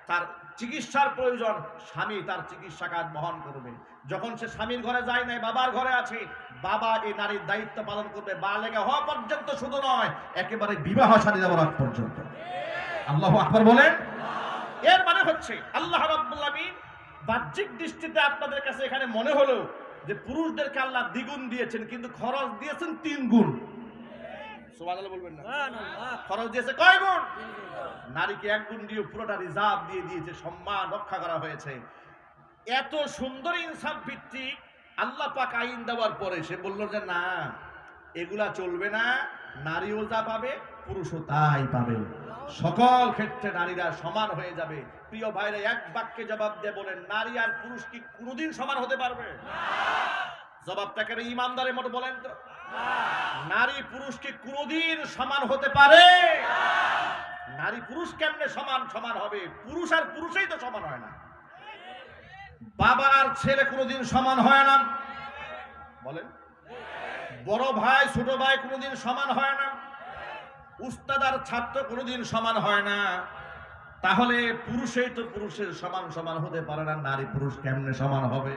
তার চিকিৎসার প্রয়োজন, স্বামী তার চিকিৎসা কাজ বহন করবে। যখন সে স্বামীর ঘরে যায় নাই, বাবার ঘরে আছে, বাবা এই নারীর দায়িত্ব পালন করবে বালেগা হওয়া পর্যন্ত, শুধু নয় একেবারে বিবাহ শাদী দেওয়ার আগ পর্যন্ত। আল্লাহু আকবার বলেন। এর মানে হচ্ছে আল্লাহ রাব্বুল আমিন বাহ্যিক দৃষ্টিতে আপনাদের কাছে এখানে মনে হলো যে পুরুষদেরকে আল্লাহ দ্বিগুণ দিয়েছেন, কিন্তু খরচ দিয়েছেন 3 গুণ। সুবহানাল্লাহ বলবেন না? খরচ দিয়েছে কয় গুণ? নারীকে 1 গুণ দিয়ে পুরোটা রিজার্ভ দিয়ে দিয়েছে, সম্মান রক্ষা করা হয়েছে। এত সুন্দর ইনসাফ ভিত্তিক আল্লাহ পাক আইন দেওয়ার পরে সে বলল যে না, এগুলা চলবে না, নারীও যা পাবে পুরুষও তাই পাবে, সকল ক্ষেত্রে নারীরা সমান হয়ে যাবে। প্রিয় ভাইরা, এক বাক্যে জবাব দিয়ে বলেন, নারী আর পুরুষ কি কোনোদিন সমান হতে পারবে? জবাবটাকে ইমানদারের মতো বলেন তো। নারী পুরুষ কি কোনোদিন সমান হতে পারে? নারী পুরুষ কেমনে সমান হবে? পুরুষ আর পুরুষই তো সমান হয় না। বাবা আর ছেলে কোনোদিন সমান হয় না, বলেন। বড় ভাই ছোট ভাই কোনোদিন সমান হয় না। উস্তাদ আর ছাত্র কোনোদিন সমান হয় না। তাহলে পুরুষই তো পুরুষের সমান হতে পারে না, নারী পুরুষ কেমনে সমান হবে?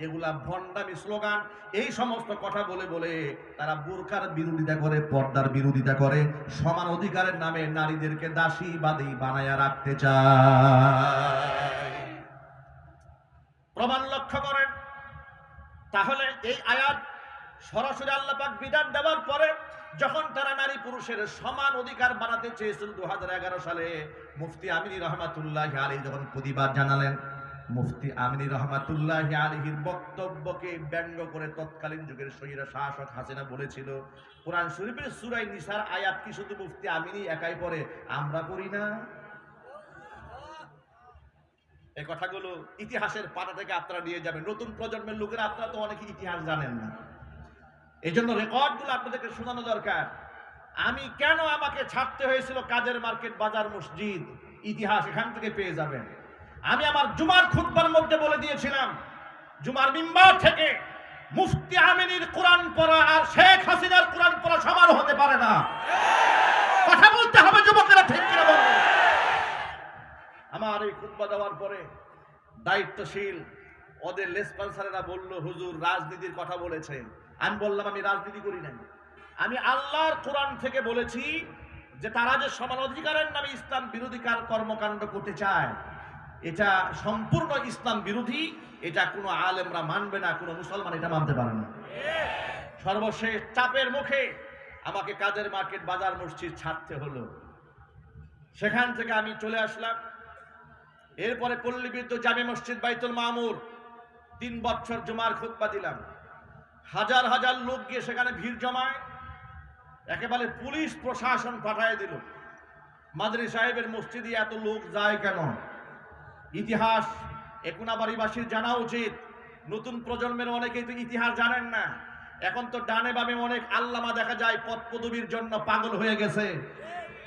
এগুলা ভণ্ডামি স্লোগান। এই সমস্ত কথা বলে বলে তারা বুরকার বিরোধিতা করে, পর্দার বিরোধিতা করে, সমান অধিকারের নামে নারীদেরকে দাসী বাদী বানায়া রাখতে চায়। প্রমাণ লক্ষ্য করেন। তাহলে এই আয়াত সরাসরি আল্লাহ পাক বিধান দেওয়ার পরে যখন তারা নারী পুরুষের সমান অধিকার বানাতে চেয়েছিল 2011 সালে, মুফতি আমিনী রহমাতুল্লাহি আলাইহি যখন প্রতিবাদ জানালেন, মুফতি আমিনী রহমাতুল্লাহি আলাইহির বক্তব্যকে ব্যঙ্গ করে তৎকালীন যুগের স্বৈরা শাসক হাসিনা বলেছিল, কোরআন শরীফের সূরা নিসার আয়াত কি শুধু মুফতি আমিনী একাই পড়ে, আমরা পড়ি না? এই কথাগুলো ইতিহাসের পাতা থেকে আপনারা নিয়ে যাবেন। নতুন প্রজন্মের লোকেরা, আপনারা তো অনেকে ইতিহাস জানেন না, এই জন্য রেকর্ডগুলো আপনাদেরকে শোনানো দরকার। আমি কেন আমাকে ছাড়তে হয়েছিল কাজের মার্কেট, বাজার, মসজিদ, ইতিহাস এখান থেকে পেয়ে যাবেন। আমি আমার জুমার খুতবার মধ্যে বলে দিয়েছিলাম, জুমার মিম্বার থেকে মুফতি আমিনীর কোরআন পড়া আর শেখ হাসিনার কোরআন পড়া সমান হতে পারে না। কথা বলতে হবে যুবকেরা, ঠিক কিনা বলুন? আমার এই খুতবা দেওয়ার পরে দায়িত্বশীল ওদের লেসপন্সারেরা বলল, হুজুর রাজনীতির কথা বলেছেন। আমি বললাম, আমি রাজনীতি করি না, আমি আল্লাহর কোরআন থেকে বলেছি যে তারা যে সমান অধিকারের নামে ইসলাম বিরোধী কর্মকাণ্ড করতে চায়, এটা সম্পূর্ণ ইসলাম বিরোধী। এটা কোনো আলেমরা মানবে না, কোনো মুসলমান এটা মানতে পারে না। সর্বশেষ চাপের মুখে আমাকে কাজের মার্কেট, বাজার, মসজিদ ছাড়তে হলো। সেখান থেকে আমি চলে আসলাম। এরপরে পল্লীবিদ্যুৎ জামে মসজিদ বাইতুল মামুর 3 বছর জুমার খুতবা দিলাম। হাজার হাজার লোক গিয়ে সেখানে ভিড় জমায়, একেবারে পুলিশ প্রশাসন পাঠায় দিল। মাদরি সাহেবের মসজিদে এত লোক যায় কেন? ইতিহাস একুনাবাড়িবাসীর জানা উচিত। নতুন প্রজন্মের অনেকেই তো ইতিহাস জানেন না। এখন তো ডানে বামে অনেক আল্লামা দেখা যায় পদ পদবীর জন্য পাগল হয়ে গেছে,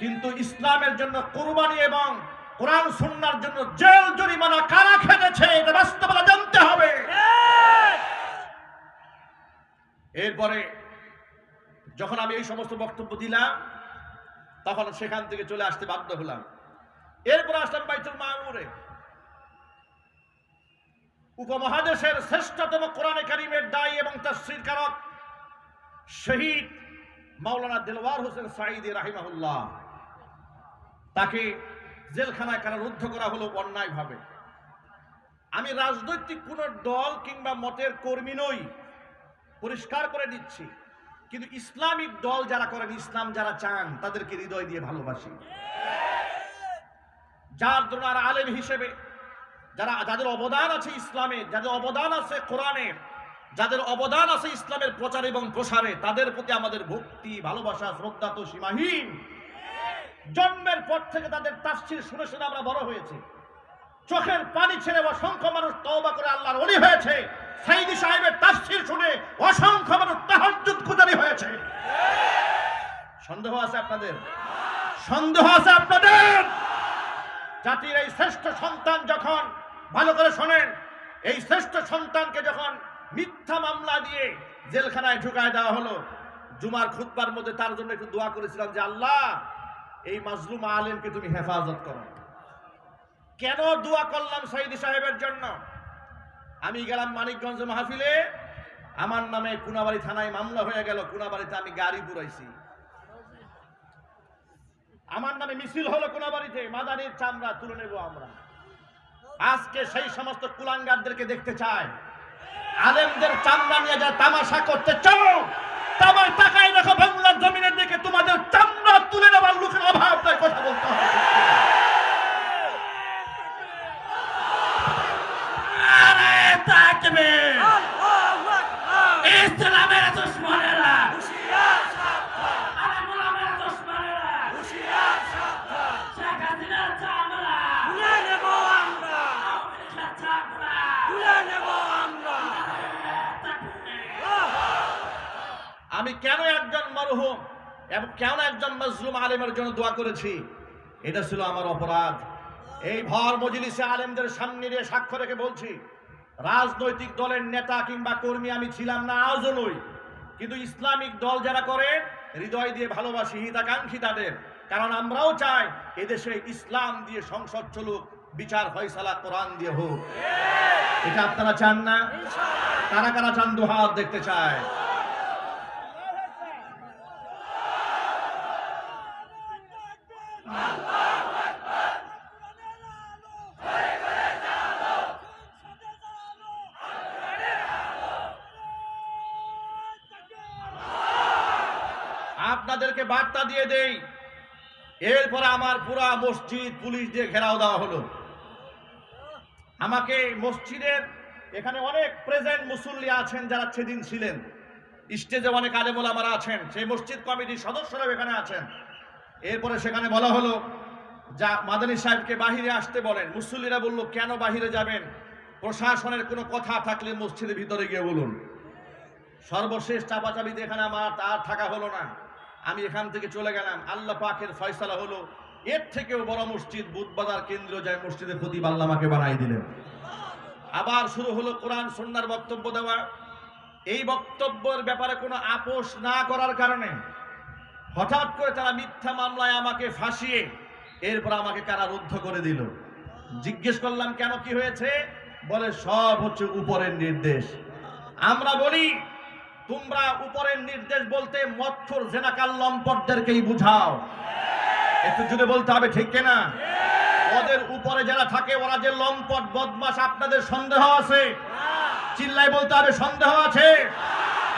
কিন্তু ইসলামের জন্য কুরবানি এবং কোরআন সুন্নাহর জন্য জেল জরিমানা কারা খেটেছে এটা বাস্তবতা জানতে হবে। এরপরে যখন আমি এই সমস্ত বক্তব্য দিলাম, তখন সেখান থেকে চলে আসতে বাধ্য হলাম। এরপর আসলাম বাইতুল মামুরে। উপমহাদেশের শ্রেষ্ঠতম কোরআনে কারীমের দায়ী এবং তাফসীর কারক শহীদ মাওলানা দেলওয়ার হোসেন সাঈদী রাহিমাহুল্লাহ, তাকে জেলখানায় কারারুদ্ধ করা হলো অন্যায়ভাবে। আমি রাজনৈতিক কোন দল কিংবা মতের কর্মী নই, পরিষ্কার করে দিচ্ছি, কিন্তু ইসলামিক দল যারা করেন, ইসলাম যারা চান, তাদেরকে হৃদয় দিয়ে ভালোবাসি। যার দ্রোণার আলেম হিসেবে যাদের অবদান আছে ইসলামে, যাদের অবদান আছে কোরআনে, যাদের অবদান আছে ইসলামের প্রচার এবং প্রসারে, তাদের প্রতি আমাদের ভক্তি, ভালোবাসা, শ্রদ্ধা তো সীমাহীন। জন্মের পর থেকে তাদের তাফসীর শুনে শুনে আমরা বড় হয়েছি। চোখের পানি ছেড়ে অসংখ্য মানুষ তওবা করে আল্লাহর ওলি হয়েছে। সাইদি সাহেবের তাফসীর শুনে অসংখ্য মানুষ তাহাজ্জুদ গুজারি হয়েছে। সন্দেহ আছে আপনাদের? সন্দেহ আছে আপনাদের? জাতির এই শ্রেষ্ঠ সন্তান যখন, ভালো করে শোনেন, এই শ্রেষ্ঠ সন্তানকে যখন মিথ্যা মামলা দিয়ে জেলখানায় ঢুকায় দেওয়া হলো, জুমার খুতবার মধ্যে তার জন্য একটু দোয়া করেছিলাম যে আল্লাহ এই মাজলুম আলেমকে তুমি হেফাজত করো। কেন দোয়া করলাম সাইদি সাহেবের জন্য? আমি গেলাম মানিকগঞ্জ মাহফিলে, আমার নামে কুনাবাড়ি থানায় মামলা হয়ে গেল। কুনাবাড়িতে আমি গাড়ি পুরাইছি, আমার নামে মিছিল হলো কোনাবাড়িতে, মাদানির চামড়া তুলে নেব আমরা। আজকে সেই সমস্ত কুলাঙ্গারদেরকে দেখতে চাই, আলেমদের চামড়া নিয়ে যা তামাশা করতে চাও, তোমার টাকায় দেখো বাংলার জমিনের দিকে তোমাদের চামড়া তুলে নেবার লোকের অভাব নাই, কথা বলতে হবে। আরে তাকবীর! ইসলামের দুশমনেরা, আমি কেন একজন মরহুম এবং কেন একজন মাজলুম আলেমের জন্য দোয়া করেছি, এটা ছিল আমার অপরাধ। এই ভর মজলিসে আলেমদের সামনে দিয়ে সাক্ষ্য রেখে বলছি, রাজনৈতিক দলের নেতা কিংবা কর্মী আমি ছিলাম না, আজও নই। কিন্তু ইসলামিক দল যারা করে হৃদয় দিয়ে ভালোবাসি, হিতাকাঙ্ক্ষী তাদের। কারণ আমরাও চাই এদেশে ইসলাম দিয়ে সংসদ চলুক, বিচার ফয়সালা কোরআন দিয়ে হোক। এটা আপনারা চান না? কারা কারা চান? দুহাত দেখতে চায়। আপনাদেরকে বার্তা দিয়ে দেই, এরপরে আমার পুরা মসজিদ পুলিশ দিয়ে ঘেরাও দেওয়া হলো। আমাকে মসজিদের এখানে অনেক প্রেজেন্ট মুসল্লি আছেন যারা সেদিন ছিলেন, স্টেজে অনেক আলেম ওলামারা আছেন, সেই মসজিদ কমিটির সদস্যরাও এখানে আছেন। এরপরে সেখানে বলা হলো যা মাদানী সাহেবকে বাহিরে আসতে বলেন। মুসল্লিরা বলল কেন বাহিরে যাবেন? প্রশাসনের কোনো কথা থাকলে মসজিদের ভিতরে গিয়ে বলুন। সর্বশেষ চাপাচাপিতে এখানে আমার আর থাকা হলো না, আমি এখান থেকে চলে গেলাম। আল্লাহ পাকের ফয়সালা হলো এর থেকেও বড় মসজিদ বুধবাজার কেন্দ্রীয় যায় মসজিদের খতিব আল্লাহ আমাকে বানাই দিলেন। আবার শুরু হলো কোরআন সুন্নাহর বক্তব্য দেওয়া। এই বক্তব্যের ব্যাপারে কোনো আপোষ না করার কারণে হঠাৎ করে তারা মিথ্যা মামলায় আমাকে ফাঁসিয়ে এরপর আমাকে কারারুদ্ধ করে দিল। জিজ্ঞেস করলাম কেন, কি হয়েছে? বলে সব হচ্ছে উপরের নির্দেশ। আমরা বলি তোমরা উপরের নির্দেশ বলতে মৎখর জেনাকাল লম্পটদেরকেই বুঝাও। একটু জুড়ে বলতে হবে, ঠিক কিনা? ওদের উপরে যারা থাকে ওরা যে লম্পট বদমাশ, আপনাদের সন্দেহ আছে? চিল্লাই বলতে হবে সন্দেহ আছে।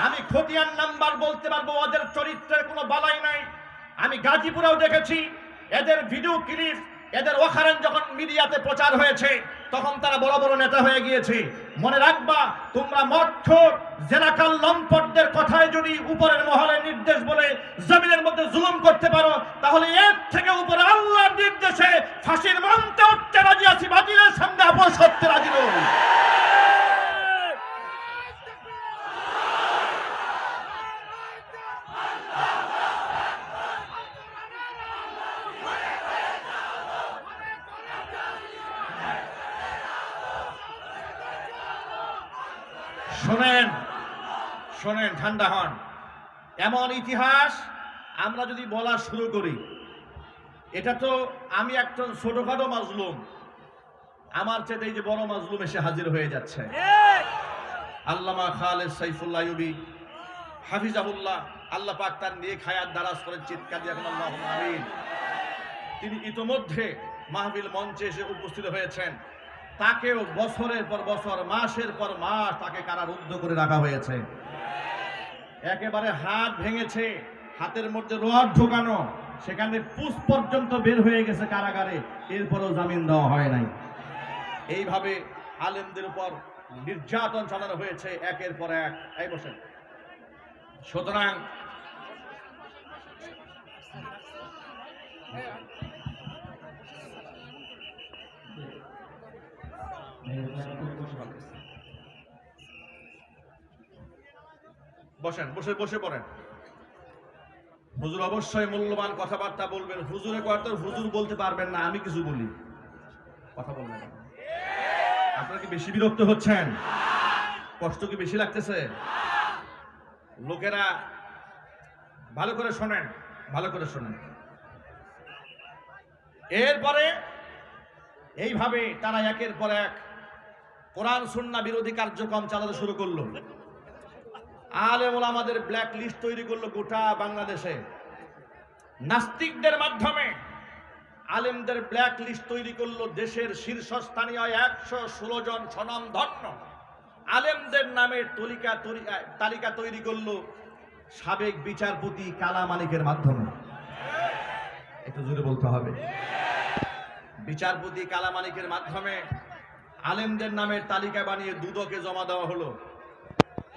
আমি খতিয়ান নাম্বার বলতে পারবো, ওদের চরিত্রের কোনো বালাই নাই। আমি গাজীপুরেও দেখেছি এদের ভিডিও ক্লিপ, এদের ওখানে যখন মিডিয়াতে প্রচার হয়েছে তখন তারা বড় বড় নেতা হয়ে গিয়েছে। মনে রাখবা, তোমরা মৎখর জেনাকাল লম্পটদের কথায় যদি উপরের মহলের নির্দেশ বলে জমিনের মধ্যে জুলুম করতে পারো, তাহলে এর থেকে উপরে আল্লাহর নির্দেশে ফাঁসির মঞ্চে উঠতে রাজি আছি, বাতিলের সামনে আপোষ করতে রাজি নই। শোনেন শোনেন, ঠান্ডা হন। এমন ইতিহাস আমরা যদি বলা শুরু করি, এটা তো আমি একজন ছোটখাটো মাজলুম, আমার চেয়ে এই যে বড় মাজলুম এসে হাজির হয়ে যাচ্ছে। আল্লামা খালেদ সাইফুল্লাহ আইয়ুবী হাফিজাহুল্লাহ, আল্লাহ পাক তার নেক হায়াত দারাজ করেন, চিৎকার দিয়ে এখন আল্লাহুম্মা আমিন। তিনি ইতোমধ্যে মাহফিল মঞ্চে এসে উপস্থিত হয়েছেন। তাকেও বছরের পর বছর, মাসের পর মাস তাকে কারারুদ্ধ করে রাখা হয়েছে। একেবারে হাত ভেঙেছে, হাতের মধ্যে রড ঢোকানো, সেখানে পুষ পর্যন্ত বের হয়ে গেছে কারাগারে, এরপরেও জামিন দেওয়া হয় নাই। এইভাবে আলেমদের উপর নির্যাতন চালানো হয়েছে একের পর এক। এই বসেন। সুতরাং বসেন, বসে পড়েন। হুজুর অবশ্যই মূল্যবান কথাবার্তা বলবেন। হুজুরে কত হুজুর বলতে পারবেন না, আমি কিছু বলি, কথা বলবেন। আপনারা কি বেশি বিরক্ত হচ্ছেন? কষ্ট কি বেশি লাগতেছে? লোকেরা ভালো করে শোনেন, ভালো করে শোনেন। এরপরে এইভাবে তারা একের পর এক কোরআন সুন্নাহ বিরোধী কার্যক্রম চালাতে শুরু করলো। আলেম ওলামাদের ব্ল্যাক লিস্ট তৈরি করলো গোটা বাংলাদেশে। নাস্তিকদের মাধ্যমে আলেমদের ব্ল্যাক লিস্ট তৈরি করলো। দেশের শীর্ষস্থানীয় 116 জন স্বনামধন্য আলেমদের নামে তালিকা তৈরি করলো সাবেক বিচারপতি কালা মানিকের মাধ্যমে। একটু জোরে বলতে হবে। বিচারপতি কালা মানিকের মাধ্যমে আলেমদের নামের তালিকা বানিয়ে দুদকে জমা দেওয়া হলো।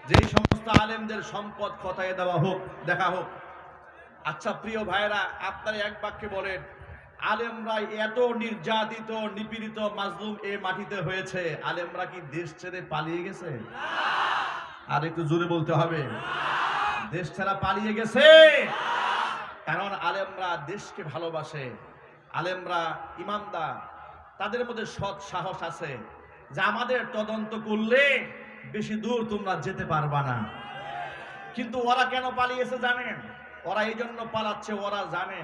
যেই সমস্ত আলেমদের সম্পদ খতায়ে দেওয়া হোক, দেখা হোক। আচ্ছা প্রিয় ভাইরা, আপনারা এক বাক্যে বলেন, আলেমরা এত নির্যাতিত, নিপীড়িত, মাজলুম এ মাটিতে হয়েছে, আলেমরা কি দেশ ছেড়ে পালিয়ে গেছে? আর একটু জোরে বলতে হবে। দেশ ছেড়ে পালিয়ে গেছে। কারণ আলেমরা দেশকে ভালোবাসে, আলেমরা ইমানদার, তাদের মধ্যে সৎ সাহস আছে যে আমাদের তদন্ত করলে বেশি দূর তোমরা যেতে পারবা না। কিন্তু ওরা কেন পালিয়েছে জানেন? ওরা এই জন্য পালাচ্ছে, ওরা জানে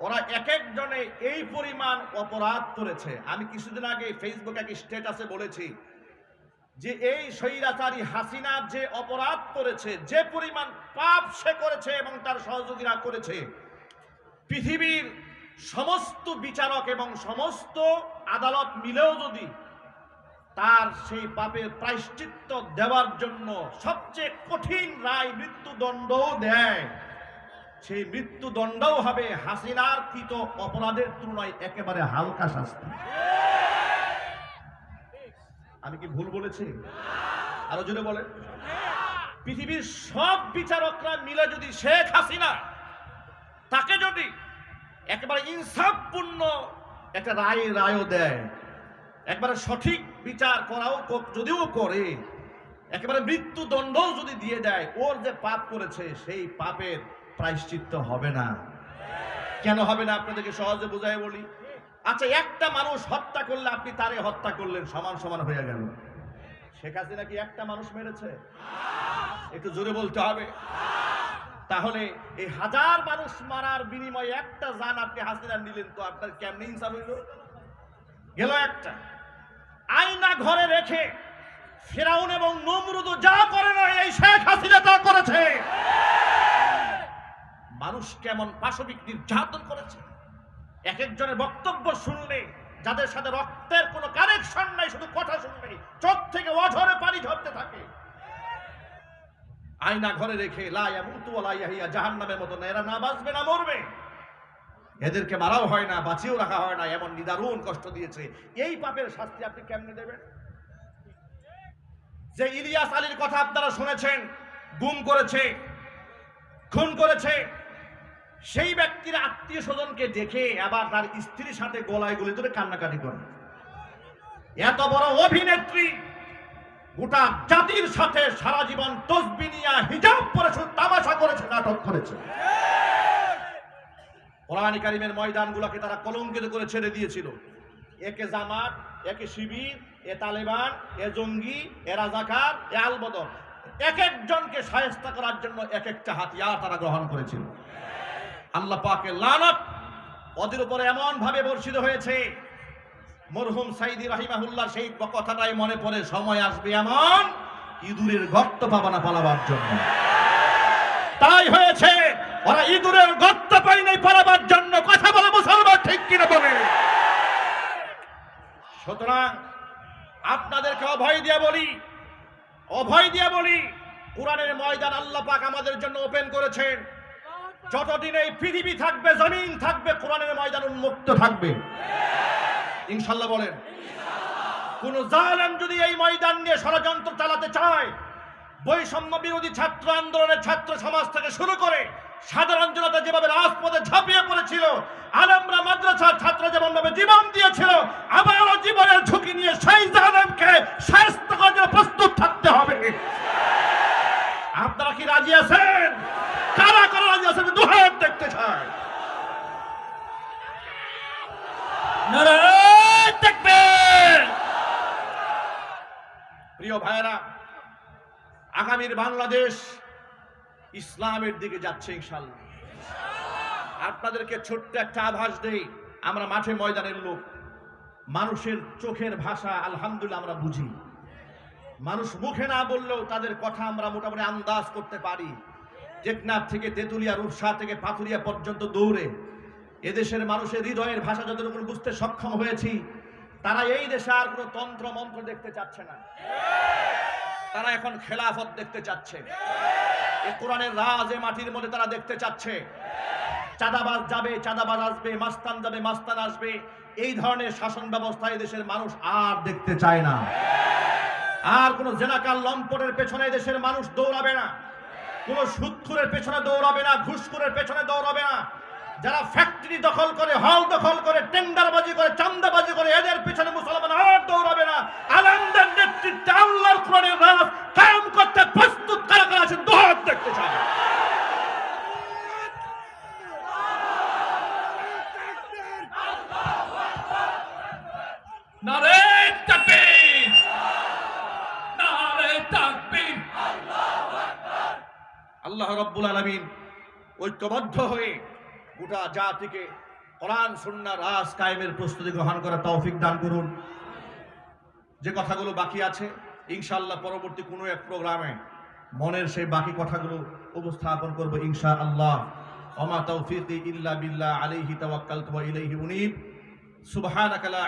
ওরা এক একজনে এই পরিমাণ অপরাধ করেছে। আমি কিছুদিন আগে ফেসবুকে এক স্ট্যাটাসে বলেছি যে এই স্বৈরাচারী হাসিনা যে অপরাধ করেছে, যে পরিমাণ পাপ সে করেছে এবং তার সহযোগীরা করেছে, পৃথিবীর সমস্ত বিচারক এবং সমস্ত আদালত মিলেও যদি তার সেই পাপের প্রায়শ্চিত্ত দেওয়ার জন্য সবচেয়ে কঠিন রায় মৃত্যুদণ্ডও দেয়, সেই মৃত্যুদণ্ডও হবে হাসিনার কৃত অপরাধের তুলনায় একেবারে হালকা শাস্তি। আমি কি ভুল বলেছি? আরো জোরে বলেন। পৃথিবীর সব বিচারকরা মিলে যদি শেখ হাসিনা তাকে যদি একেবারে ইনসাফপূর্ণ একটা রায়ও দেয়, একবারে সঠিক বিচার করাও যদিও করে, একেবারে মৃত্যুদণ্ডও যদি দিয়ে দেয়, ওর যে পাপ করেছে সেই পাপের প্রায়শ্চিত্ত হবে না। কেন হবে না আপনাদেরকে সহজে বুঝাই বলি। আচ্ছা, একটা মানুষ হত্যা করলে আপনি তারে হত্যা করলেন, সমান সমান হয়ে গেল। শেখ হাসিনা কি একটা মানুষ মেরেছে? একটু জোরে বলতে হবে। তাহলে এই হাজার মানুষ মারার বিনিময়ে একটা জান আপনি হাসিনা নিলেন, তো আপনার কেমনে ইনসাফ হইল? গেল একটা। আয়না ঘরে রেখে ফিরাউন এবং নমরুদ যা করে না, এই শেখ হাসিনা তা করেছে। মানুষ কেমন পাশবিক নির্যাতন করেছে। এক একজনের বক্তব্য শুনলে, যাদের সাথে রক্তের কোনো কানেকশন নাই, শুধু কথা শুনলে চোখ থেকে অঝরে পানি ঝরতে থাকে। আয়না ঘরে রেখে লা ইয়ামুতু ওয়া লা ইয়াহইয়া, জাহান্নামের মতো এরা না বাঁচবে না মরবে। এদেরকে মারাও হয় না, বাঁচিয়েও রাখা হয় না, এমন নিদারুণ কষ্ট দিয়েছে। এই পাপের শাস্তি আপনি কেমনে দেবেন? যে ইলিয়াস আলীর কথা আপনারা শুনেছেন, গুম করেছে, খুন করেছে, সেই ব্যক্তির আত্মীয় স্বজনকে দেখে আবার তার স্ত্রীর সাথে গলায় গলি ধরে কান্নাকাটি করে। এত বড় অভিনেত্রী গোটা জাতির সাথে সারা জীবন তসবিহ নিয়ে হিজাব পরে শুধু তামাশা করেছে, নাটক করেছে। কোরআন কারীমের ময়দানগুলোকে তারা কলঙ্কিত করে ছেড়ে দিয়েছিল। একে জামাত, একে শিবির, এ তালেবান, এ জঙ্গি, এ রাজাকার, এ আলবদর, এক একজনকে শায়েস্তা করার জন্য এক একটা হাতিয়ার তারা গ্রহণ করেছিল। আল্লাহ পাকের লানত ওদের উপরে এমন ভাবে বর্ষিত হয়েছে, মরহুম সাইদি রাহিমাহুল্লাহ সেই কথাটাই মনে পড়ে, সময় আসবে এমন ইঁদুরের গর্ত পাবা না পালাবার জন্য। তাই হয়েছে, ওরা ইঁদুরের গর্ত পাই নাই পালাবার জন্য। কথা বলে মুসলমান, ঠিক কিনা বলে? সুতরাং আপনাদেরকে অভয় দিয়া বলি, কোরআনের ময়দান আল্লাহ পাক আমাদের জন্য ওপেন করেছেন। যতদিন এই পৃথিবী থাকবে, জমিন থাকবে, কোরআনের ময়দান উন্মুক্ত থাকবে। ইনশাআল্লাহ বলেন। কোন জালেম যদি এই ময়দান নিয়ে ষড়যন্ত্র চালাতে চায়, বৈষম্য বিরোধী ছাত্র আন্দোলনের ছাত্র সমাজ থেকে শুরু করে সাধারণ জনতা যেভাবে রাজপথে ঝাঁপিয়ে পড়েছিল, আলেমরা মাদ্রাসার ছাত্র যেমন ভাবে জীবন দিয়েছিল, আবারও জীবনের ঝুঁকি নিয়ে সেই জালেমকে শায়েস্ত করার জন্য প্রস্তুত থাকতে হবে। আপনারা কি রাজি আছেন? কারা কারা রাজি আছেন? দু হাত দেখতে চাই। নারায়ে তাকবীর। প্রিয় ভাইরা, আগামীর বাংলাদেশ ইসলামের দিকে যাচ্ছে ইনশাআল্লাহ। আপনাদেরকে ছোট্ট একটা আভাস দেই, আমরা মাঠে ময়দানের লোক, মানুষের চোখের ভাষা আলহামদুলিল্লাহ আমরা বুঝি। মানুষ মুখে না বললেও তাদের কথা আমরা মোটামুটি আন্দাজ করতে পারি। টেকনাফ থেকে তেতুলিয়া, রূপসা থেকে পাথুরিয়া পর্যন্ত দৌড়ে এদেশের মানুষের হৃদয়ের ভাষা যতটুকু বুঝতে সক্ষম হয়েছি, তারা এই দেশে আর কোনো তন্ত্র মন্ত্র দেখতে চাচ্ছে না। তারা এখন খেলাফত দেখতে চাচ্ছে। এই কোরআনের রাজ এ মাটির মধ্যে তারা দেখতে চাচ্ছে। চাঁদাবাজ যাবে, চাঁদাবাজ আসবে, মাস্তান যাবে, মাস্তান আসবে। এই ধরনের শাসন ব্যবস্থা এই দেশের মানুষ আর দেখতে চায় না। আর কোন জেনাকার লম্পটের পেছনে দেশের মানুষ দৌড়াবে না, কোন সুদখোরের পেছনে দৌড়াবে না, ঘুষখোরের পেছনে দৌড়াবে না। যারা ফ্যাক্টরি দখল করে, হল দখল করে, টেন্ডারবাজি করে, চাঁদাবাজি করে, এদের পিছনে মুসলমান আর দৌড়াবে না। আলেমদের নেতৃত্বে আল্লাহর কোরআনের রাজ কায়েম করতে প্রস্তুত কারা কারা আছেন? দু হাত দেখতে চাই। নারায়ে তাকবীর, নারায়ে তাকবীর। আল্লাহ রাব্বুল আলামিন ঐক্যবদ্ধ হয়ে গোটা জাতিকে কোরআন সুন্নাহর রাজ কায়েমের প্রস্তুতি গ্রহণ করার তৌফিক দান করুন। যে কথাগুলো বাকি আছে ইনশাআল্লাহ পরবর্তী কোনো এক প্রোগ্রামে মনের সেই বাকি কথাগুলো উপস্থাপন করব ইনশাআল্লাহ। ওমা তাওফীকি ইল্লা বিল্লাহ, আলাইহি তাওয়াক্কালতু ওয়া ইলাইহি উনীব। সুবহানাকা লা